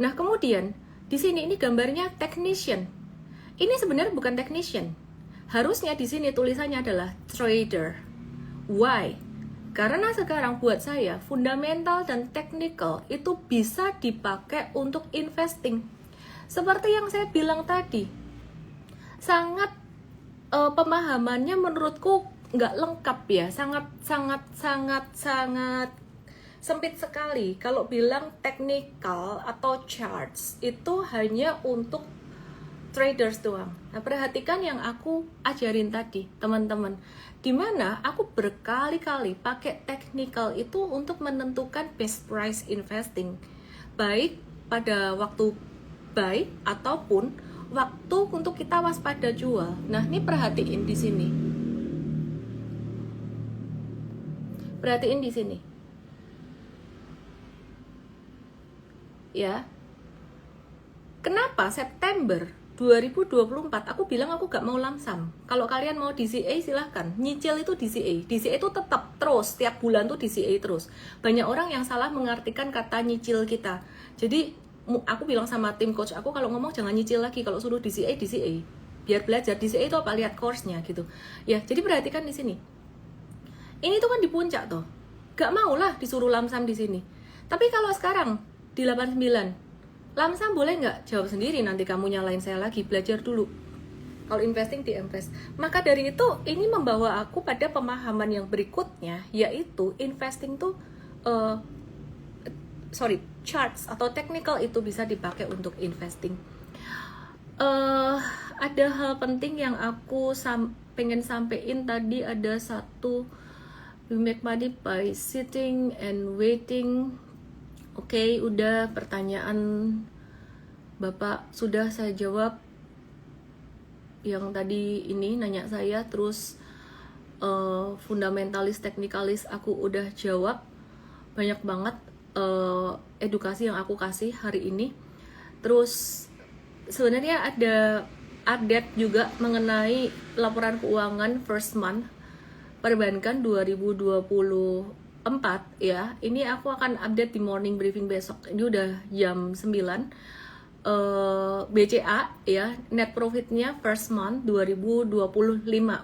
Nah kemudian di sini ini gambarnya technician. Ini sebenarnya bukan technician. Harusnya di sini tulisannya adalah trader. Why? Karena sekarang buat saya fundamental dan technical itu bisa dipakai untuk investing. Seperti yang saya bilang tadi, sangat pemahamannya menurutku nggak lengkap ya, sangat sempit sekali kalau bilang technical atau charts itu hanya untuk traders doang. Nah, perhatikan yang aku ajarin tadi, teman-teman. Dimana aku berkali-kali pakai technical itu untuk menentukan best price investing. Baik pada waktu buy ataupun waktu untuk kita waspada jual. Nah, ini perhatiin di sini. Perhatiin di sini. Ya. Kenapa September 2024 aku bilang aku gak mau lamsam. Kalau kalian mau DCA silahkan, nyicil itu DCA. DCA itu tetap terus, tiap bulan tuh DCA terus. Banyak orang yang salah mengartikan kata nyicil kita. Jadi aku bilang sama tim coach aku, kalau ngomong jangan nyicil lagi, kalau suruh DCA, DCA. Biar belajar DCA itu apa, lihat course-nya gitu. Ya, jadi perhatikan di sini. Ini tuh kan di puncak tuh. Gak mau lah disuruh lamsam di sini. Tapi kalau sekarang di 89 lamsam boleh nggak? Jawab sendiri, nanti kamu nyalain saya lagi, belajar dulu. Kalau investing di Empress. Maka dari itu, ini membawa aku pada pemahaman yang berikutnya, yaitu investing tuh, charts atau technical itu bisa dipakai untuk investing. Ada hal penting yang aku pengen sampein tadi, ada satu, we make money by sitting and waiting. Oke, udah pertanyaan Bapak sudah saya jawab. Yang tadi ini nanya saya, terus fundamentalis, teknikalis aku udah jawab. Banyak banget edukasi yang aku kasih hari ini. Terus sebenarnya ada update juga mengenai laporan keuangan first month perbankan 2024 ya. Ini aku akan update di morning briefing besok. Ini udah jam 9. BCA ya, net profitnya first month 2025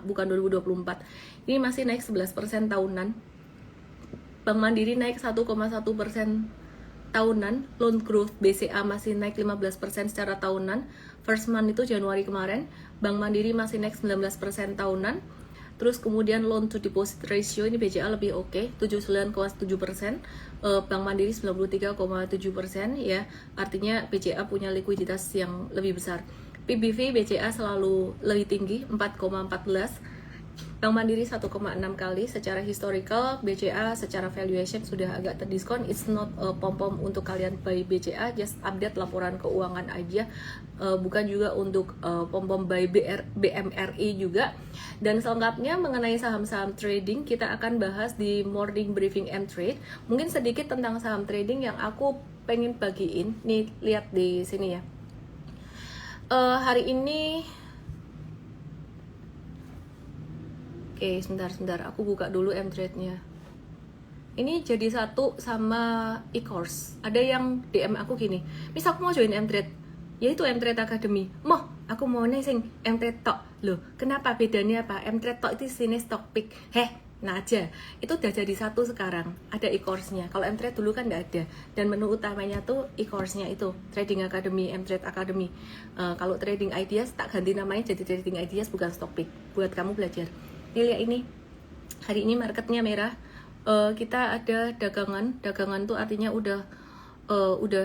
bukan 2024. Ini masih naik 11% tahunan. Bank Mandiri naik 1,1% tahunan. Loan growth BCA masih naik 15% secara tahunan. First month itu Januari kemarin. Bank Mandiri masih naik 19% tahunan. Terus kemudian loan to deposit ratio ini BCA lebih oke, 79,7%, Bank Mandiri 93,7% ya. Artinya BCA punya likuiditas yang lebih besar. PBV BCA selalu lebih tinggi, 4,14. Bank Mandiri 1,6 kali. Secara historical BCA secara valuation sudah agak terdiskon. It's not pom-pom untuk kalian buy BCA, just update laporan keuangan aja, bukan juga untuk pom-pom buy BMRI juga. Dan selengkapnya mengenai saham-saham trading kita akan bahas di morning briefing and trade. Mungkin sedikit tentang saham trading yang aku pengen bagiin. Nih, lihat di sini ya. Hari ini Oke, sebentar, aku buka dulu M-Trade-nya. Ini jadi satu sama e-course. Ada yang DM aku gini, "Miss, aku mau join M-Trade." Yaitu M-Trade Academy. "Moh, aku mau nih sing M-Trade tok." Loh, kenapa bedanya apa? M-Trade tok itu sini stock pick. Nah aja. Itu udah jadi satu sekarang. Ada e-course-nya. Kalau M-Trade dulu kan nggak ada. Dan menu utamanya tuh e-course-nya itu. Trading Academy, M-Trade Academy. Kalau Trading Ideas, tak ganti namanya jadi Trading Ideas, bukan stock pick. Buat kamu belajar. Lihat ini, hari ini marketnya merah. Kita ada dagangan tuh artinya udah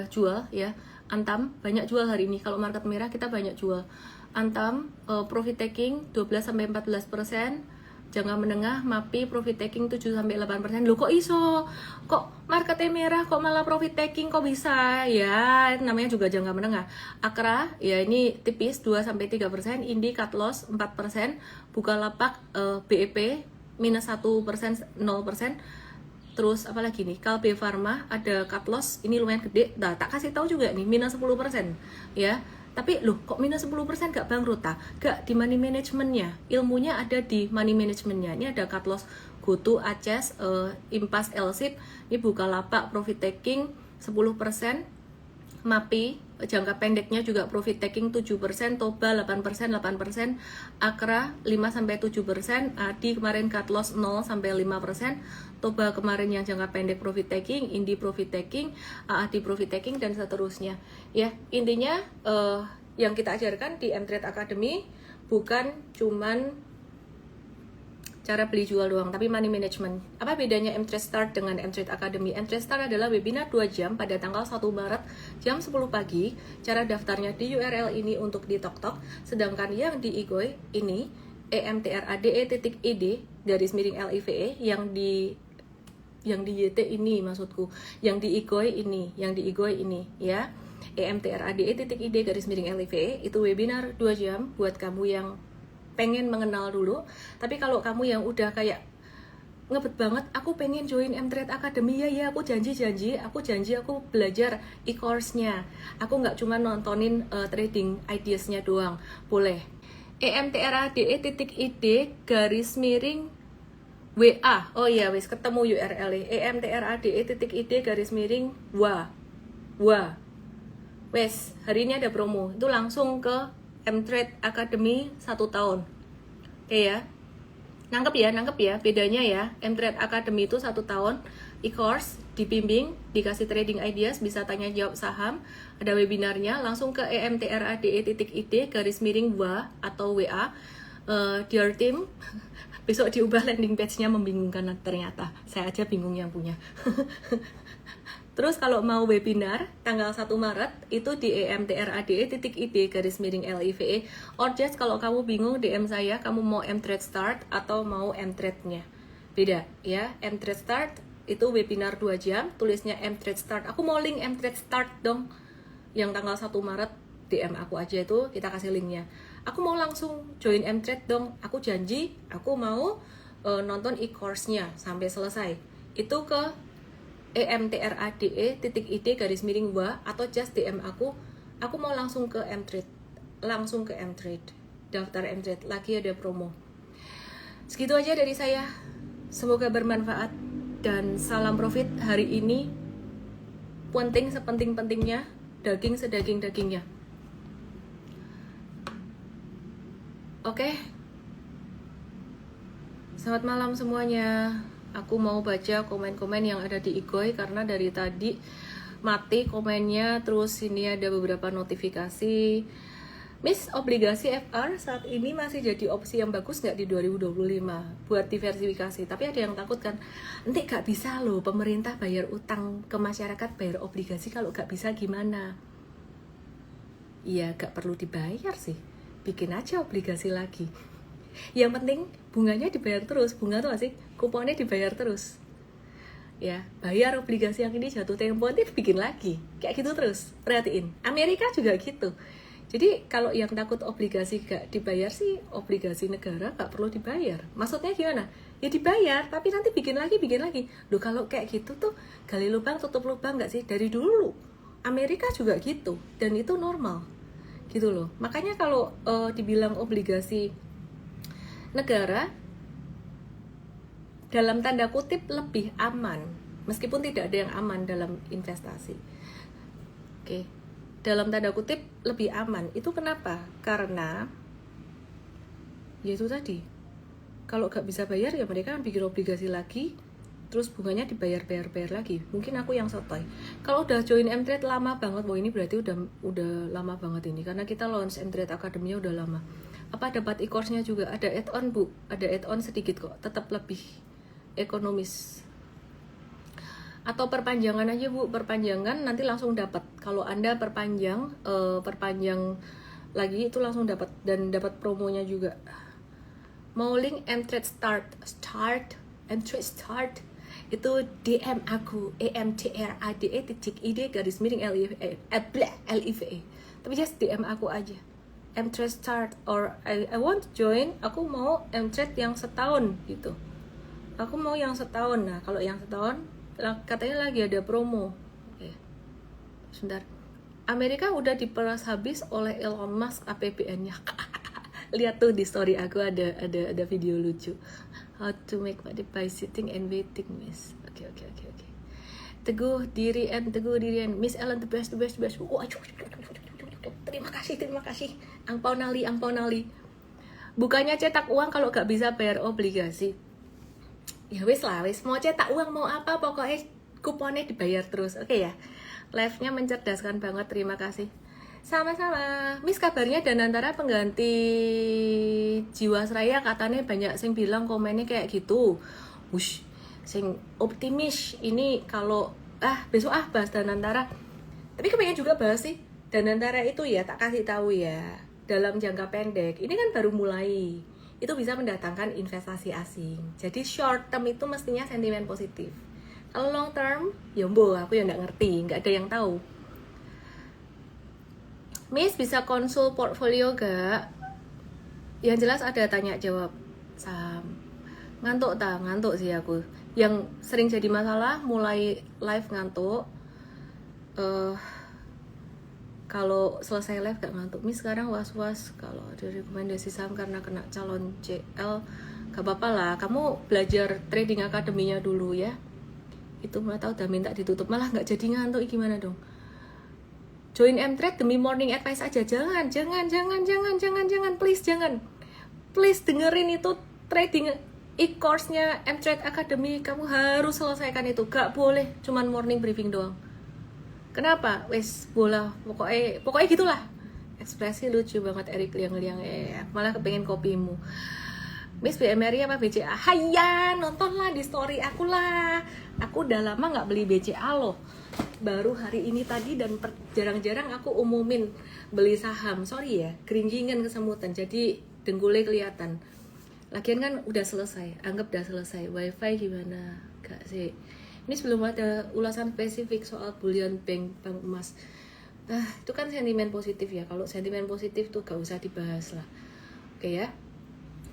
jual ya. Antam banyak jual hari ini. Kalau market merah kita banyak jual. Antam profit taking 12-14%. Jangka menengah MAPI profit taking 7-8%. Loh kok iso? Kok marketnya merah kok malah profit taking, kok bisa? Ya namanya juga jangka menengah. Akra ya ini tipis 2-3%. Indi cut loss 4%. Bukalapak BEP minus 1%, 0%. Terus apa lagi nih? Kalbe Pharma ada cut loss, ini lumayan gede. Nah, tak kasih tahu juga nih minus 10% ya. Tapi loh kok minus 10% gak bangkrut? Gak, di money managementnya. Ilmunya ada di money managementnya. Ini ada cut loss GoTo, Aces, Impas, LSIP. Ini Bukalapak profit taking 10%. MAPI jangka pendeknya juga profit taking 7%, Toba 8%, Akra 5-7%, Adi kemarin cut loss 0-5%, Toba kemarin yang jangka pendek profit taking, Indi profit taking, Adi profit taking, dan seterusnya. Ya, intinya yang kita ajarkan di M-Trade Academy bukan cuman cara beli jual doang, tapi money management. Apa bedanya M-Trade Start dengan M-Trade Academy? M-Trade Start adalah webinar 2 jam pada tanggal 1 Maret jam 10 pagi. Cara daftarnya di URL ini untuk di TokTok. Sedangkan yang di Igoy ini emtrade.id garis miring LIVE, yang di YT ini maksudku, yang di Igoy ini ya. emtrade.id garis miring LIVE itu webinar 2 jam buat kamu yang pengen mengenal dulu. Tapi kalau kamu yang udah kayak ngebet banget, aku pengen join M-Trade Academy, ya aku janji aku belajar e-course-nya, aku nggak cuma nontonin trading ideas-nya doang, boleh. emtrade.id garis miring WA, oh iya wis ketemu URL-nya, emtrade.id garis miring WA, wes hari ini ada promo, itu langsung ke M-Trade Academy 1 tahun. Oke ya. Nangkep ya bedanya ya. M-Trade Academy itu 1 tahun e-course, dibimbing, dikasih trading ideas, bisa tanya jawab saham, ada webinarnya, langsung ke emtrade.id garis miring WA atau WA. Dear team, besok diubah landing page-nya, membingungkan ternyata. Saya aja bingung yang punya. Terus kalau mau webinar tanggal 1 Maret itu di emtrade.id garis miring LIVE, or just kalau kamu bingung DM saya, kamu mau M-Trade Start atau mau M-Trade-nya. Beda ya, M-Trade Start itu webinar 2 jam, tulisnya M-Trade Start. Aku mau link M-Trade Start dong. Yang tanggal 1 Maret DM aku aja, itu kita kasih linknya. Aku mau langsung join M-Trade dong. Aku janji aku mau nonton e-course-nya sampai selesai. Itu ke emtrade.id garis miring WA atau just DM aku mau langsung ke M-Trade, daftar M-Trade, lagi ada promo. Segitu aja dari saya, semoga bermanfaat dan salam profit hari ini. Penting sepenting-pentingnya, daging sedaging-dagingnya. Oke, selamat malam semuanya. Aku mau baca komen-komen yang ada di Igoy karena dari tadi mati komennya. Terus ini ada beberapa notifikasi. Miss, obligasi FR saat ini masih jadi opsi yang bagus nggak di 2025 buat diversifikasi? Tapi ada yang takut kan, nanti nggak bisa loh pemerintah bayar utang ke masyarakat, bayar obligasi, kalau nggak bisa gimana? Iya, nggak perlu dibayar sih, bikin aja obligasi lagi. Yang penting bunganya dibayar terus. Bunga tuh asik, kuponnya dibayar terus. Ya, bayar obligasi yang ini jatuh tempo, nanti bikin lagi. Kayak gitu terus. Perhatiin. Amerika juga gitu. Jadi kalau yang takut obligasi gak dibayar sih, obligasi negara gak perlu dibayar. Maksudnya gimana? Ya dibayar, tapi nanti bikin lagi. Loh kalau kayak gitu tuh gali lubang tutup lubang gak sih? Dari dulu Amerika juga gitu. Dan itu normal. Gitu loh. Makanya kalau dibilang obligasi negara dalam tanda kutip lebih aman, meskipun tidak ada yang aman dalam investasi. Oke, dalam tanda kutip lebih aman. Itu kenapa? Karena ya itu tadi, kalau gak bisa bayar ya mereka kan bikin obligasi lagi, terus bunganya dibayar lagi. Mungkin aku yang sotoy. Kalau udah join M-Trade lama banget, ini berarti udah lama banget ini, karena kita launch M-Trade Academy-nya udah lama. Apa dapat e-course-nya juga? Ada add-on bu, ada add-on sedikit kok, tetap lebih ekonomis. Atau perpanjangan aja bu, perpanjangan nanti langsung dapat. Kalau anda perpanjang lagi itu langsung dapat, dan dapat promonya juga. Mau link M-Trade Start itu DM aku emtrade.id garis miring LIVE. Tapi just DM aku aja. M-Trade Start or I want to join, aku mau M-Trade yang setahun gitu. Aku mau yang setahun. Nah, kalau yang setahun katanya lagi ada promo. Oke. Sebentar. Amerika udah diperas habis oleh Elon Musk APBN-nya. Lihat tuh di story aku ada video lucu. How to make money by sitting and waiting, Miss. Oke. Teguh dirian Miss Ellen the best. Wah, terima kasih. Angpau nali. Bukannya cetak uang kalau gak bisa bayar obligasi. Ya wis mau cetak uang mau apa, pokoknya kuponnya dibayar terus. Oke ya. Live-nya mencerdaskan banget, terima kasih. Sama-sama. Miss kabarnya dan antara pengganti Jiwasraya katanya banyak sing bilang komennya kayak gitu. Wush, sing optimis ini kalau besok bahas dan antara. Tapi kepengen juga bahas sih. Dan antara itu ya tak kasih tahu ya. Dalam jangka pendek, ini kan baru mulai. Itu bisa mendatangkan investasi asing. Jadi short term itu mestinya sentimen positif. Kalau long term, ya aku ya nggak ngerti, nggak ada yang tahu. Miss bisa konsul portfolio gak? Yang jelas ada tanya jawab saham. Ngantuk sih aku. Yang sering jadi masalah mulai live ngantuk. Kalau selesai live gak ngantuk. Miss sekarang was-was kalau ada rekomendasi saham karena kena calon CL. Gak apa-apa lah, kamu belajar trading akademinya dulu ya. Itu malah tahu udah minta ditutup, malah gak jadi ngantuk, gimana dong? Join M-Trade demi morning advice aja. Jangan, please jangan. Please dengerin itu trading e-course-nya M-Trade Academy. Kamu harus selesaikan itu. Gak boleh cuman morning briefing doang. Kenapa? Wes bola. Pokoknya gitulah. Ekspresi lucu banget Erik liang-liang. Malah kepengen kopimu. Miss BMRI apa BCA? Hayya, nontonlah di story aku lah. Aku udah lama gak beli BCA loh. Baru hari ini tadi dan jarang-jarang aku umumin beli saham. Sorry ya, geringingan kesemutan. Jadi dengkulnya kelihatan. Lagian kan udah selesai. Anggap udah selesai. Wifi gimana? Gak sih. Ini sebelum ada ulasan spesifik soal bullion bank emas. Itu kan sentimen positif ya. Kalau sentimen positif tuh gak usah dibahas lah. Oke ya.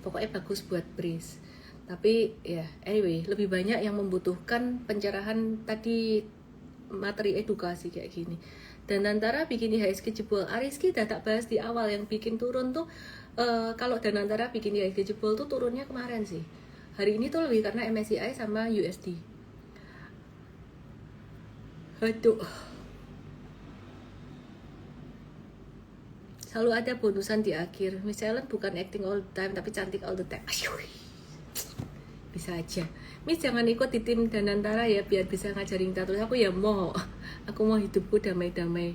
Pokoknya bagus buat BRIS. Tapi ya anyway, lebih banyak yang membutuhkan pencerahan tadi, materi edukasi kayak gini. Dan antara bikin IHSG jebol, Ariski udah tak bahas di awal. Yang bikin turun tuh kalau dan antara bikin IHSG jebol tuh turunnya kemarin sih. Hari ini tuh lebih karena MSCI sama USD. Aduh. Selalu ada bonusan di akhir. Miss Ellen bukan acting all the time, tapi cantik all the time. Asyuh. Bisa aja. Miss jangan ikut di tim Danantara ya, biar bisa ngajarin kita terus. Aku ya mau. Aku mau hidupku damai-damai.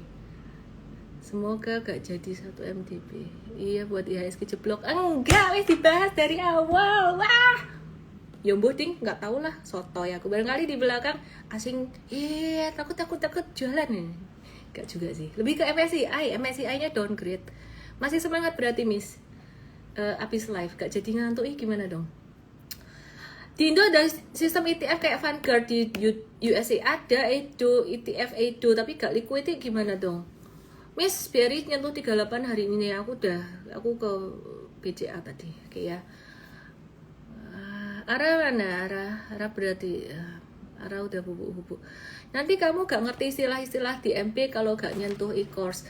Semoga gak jadi 1 MDB. Iya buat IHSG jeblok. Enggak, wes dibahas dari awal. Wah. Ya ding, nggak tahu lah, soto ya aku barangkali di belakang asing. Takut jualan nih. Gak juga sih. Lebih ke MSCI-nya downgrade. Masih semangat berarti Miss. Abis live gak jadi ngantuk, gimana dong? Di Indo ada sistem ETF kayak Vanguard, di USA ada ETF Edo, tapi gak liquid, gimana dong? Miss BRI nyentuh 38 hari ini ya. Aku ke BCA tadi. Oke ya. Arah mana? Arah berarti arah udah bubuk-bubuk. Nanti kamu gak ngerti istilah-istilah di MP kalau gak nyentuh e-course.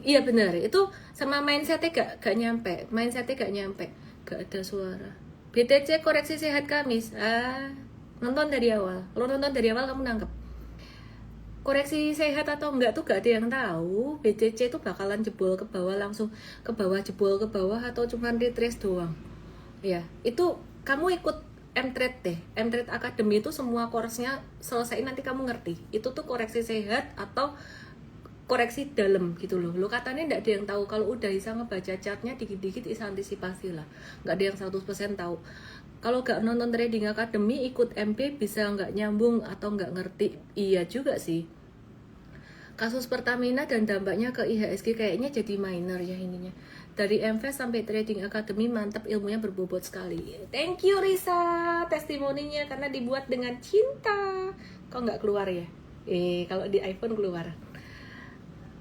Iya benar, itu sama mindsetnya gak nyampe. Gak ada suara. BTC koreksi sehat Kamis. Nonton dari awal. Kalau nonton dari awal kamu nangkep. Koreksi sehat atau enggak tuh gak ada yang tahu. BTC itu bakalan jebol ke bawah, langsung ke bawah, jebol ke bawah, atau cuma retrace doang. Ya, itu kamu ikut M-Trade deh. M-Trade Academy itu semua course-nya selesai, nanti kamu ngerti. Itu tuh koreksi sehat atau koreksi dalam gitu loh. Lo katanya enggak ada yang tahu. Kalau udah bisa ngebaca chartnya dikit-dikit, bisa antisipasi lah. Enggak ada yang 100% tahu. Kalau gak nonton Trading Academy, ikut MP bisa nggak nyambung atau nggak ngerti. Iya juga sih. Kasus Pertamina dan dampaknya ke IHSG kayaknya jadi minor ya ininya. Dari MVest sampai Trading Academy mantap, ilmunya berbobot sekali. Thank you Risa testimoninya, karena dibuat dengan cinta. Kok nggak keluar ya? Kalau di iPhone keluar.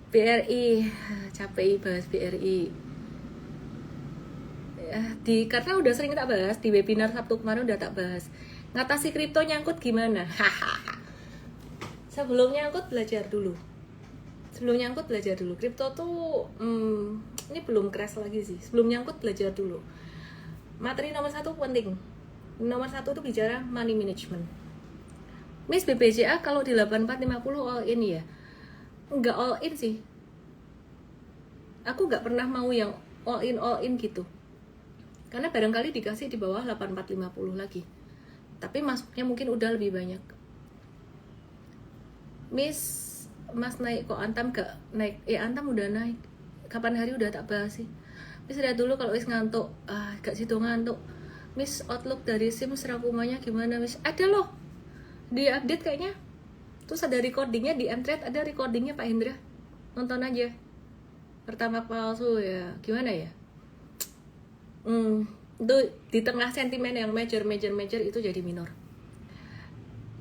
BRI, capek bahas BRI. Karena udah sering tak bahas di webinar Sabtu kemarin, udah tak bahas. Ngatasi kripto nyangkut gimana? Sebelum nyangkut belajar dulu. Kripto tuh ini belum crash lagi sih. Sebelum nyangkut belajar dulu. Materi nomor 1 penting. Nomor 1 tuh bicara money management. Miss BBCA kalau di 8450 all in ya? Enggak all in sih. Aku nggak pernah mau yang all in gitu. Karena barangkali dikasih di bawah 8450 lagi. Tapi masuknya mungkin udah lebih banyak. Miss Mas naik kok Antam gak naik? Antam udah naik. Kapan hari udah tak bahas sih. Miss lihat dulu kalau wis ngantuk. Gak situ ngantuk. Miss outlook dari SIM serakumanya gimana Miss? Ada loh. Di update kayaknya. Terus ada recordingnya di Mthread, ada recordingnya Pak Hendra. Nonton aja. Pertama palsu ya. Gimana ya? Itu di tengah sentimen yang major itu jadi minor.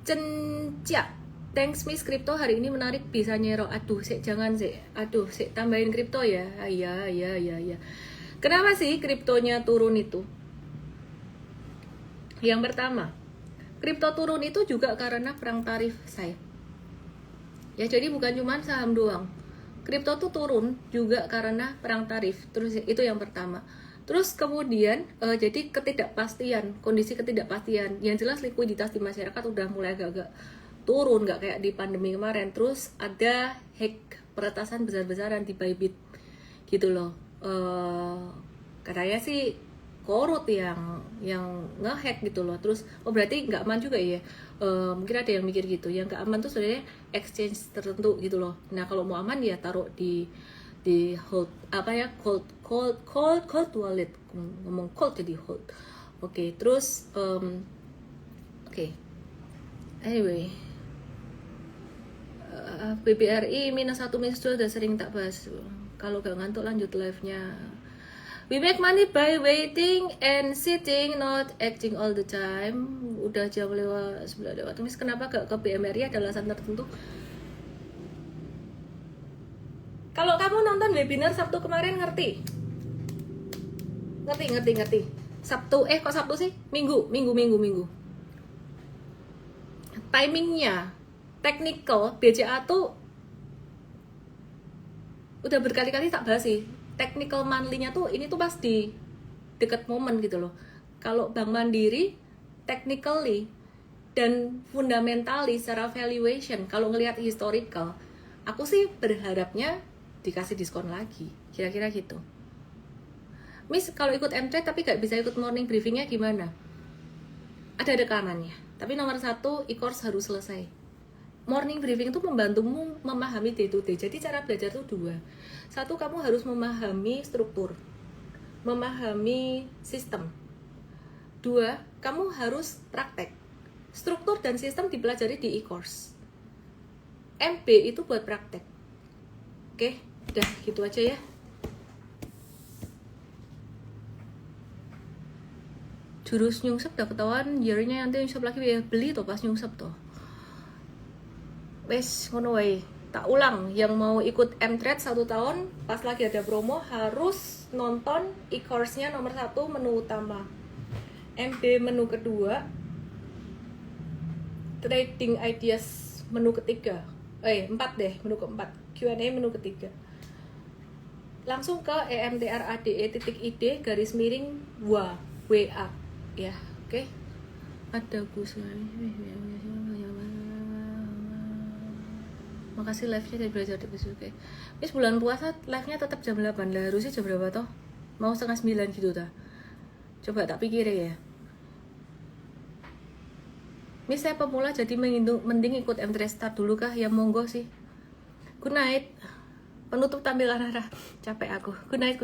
Cencia, thanks Miss Crypto hari ini menarik bisa nyero. Aduh, jangan tambahin kripto ya. Iya. Kenapa sih kriptonya turun itu? Yang pertama, kripto turun itu juga karena perang tarif saya. Ya jadi bukan cuma saham doang. Kripto tuh turun juga karena perang tarif. Terus itu yang pertama. Terus kemudian jadi ketidakpastian, kondisi ketidakpastian. Yang jelas likuiditas di masyarakat udah mulai agak-agak turun, nggak kayak di pandemi kemarin. Terus ada hack peretasan besar-besaran di Bybit gitu loh. Katanya sih korut yang ngehack gitu loh. Terus berarti nggak aman juga ya. Mungkin ada yang mikir gitu. Yang nggak aman tuh sebenarnya exchange tertentu gitu loh. Nah kalau mau aman ya taruh di hold cold wallet, ngomong cold jadi hold. Oke, terus anyway, BBRI -1 -2 udah sering tak bahas. Kalau gak ngantuk lanjut live-nya. We make money by waiting and sitting, not acting all the time. Udah jam lewat 11 lewat. Miss kenapa gak ke BMRI? Ada alasan tertentu? Kalau kamu nonton webinar Sabtu kemarin ngerti? Sabtu, kok Sabtu sih? Minggu. Timingnya, technical, BCA tuh udah berkali-kali tak bahas sih. Technical monthly-nya tuh ini tuh pasti deket momen gitu loh. Kalau Bank Mandiri, technically dan fundamentally secara valuation, kalau ngelihat historical, aku sih berharapnya dikasih diskon lagi, kira-kira gitu. Miss kalau ikut Mthread tapi gak bisa ikut morning briefingnya gimana? Ada rekanannya, tapi nomor 1 e-course harus selesai. Morning briefing itu membantumu memahami day to day. Jadi cara belajar itu 2. 1, kamu harus memahami struktur, memahami sistem. 2, kamu harus praktek. Struktur dan sistem dipelajari di e-course. MB itu buat praktek. Oke, udah gitu aja ya. Jurus nyungsep udah ketahuan, yearnya nanti nyungsep lagi ya, beli tuh pas nyungsep tuh. Wes ngono wae. Tak ulang, yang mau ikut Mthread 1 tahun pas lagi ada promo harus nonton e-course-nya nomor 1 menu utama. MB menu kedua, trading ideas menu ketiga. 4 deh, menu keempat. Q&A menu ketiga. Langsung ke emtrade.id _WA ya, oke. Ada Gus. Makasih live-nya dari belajar di oke. Miss bulan puasa live-nya tetap jam 8 lah, harusnya jam berapa toh? Mau 8:30 gitu ta? Coba tak pikir ya. Miss saya pemula jadi mending ikut Mthread start dulu kah? Ya monggo sih. Good night. Penutup tampilan arah. Capek aku. Good night.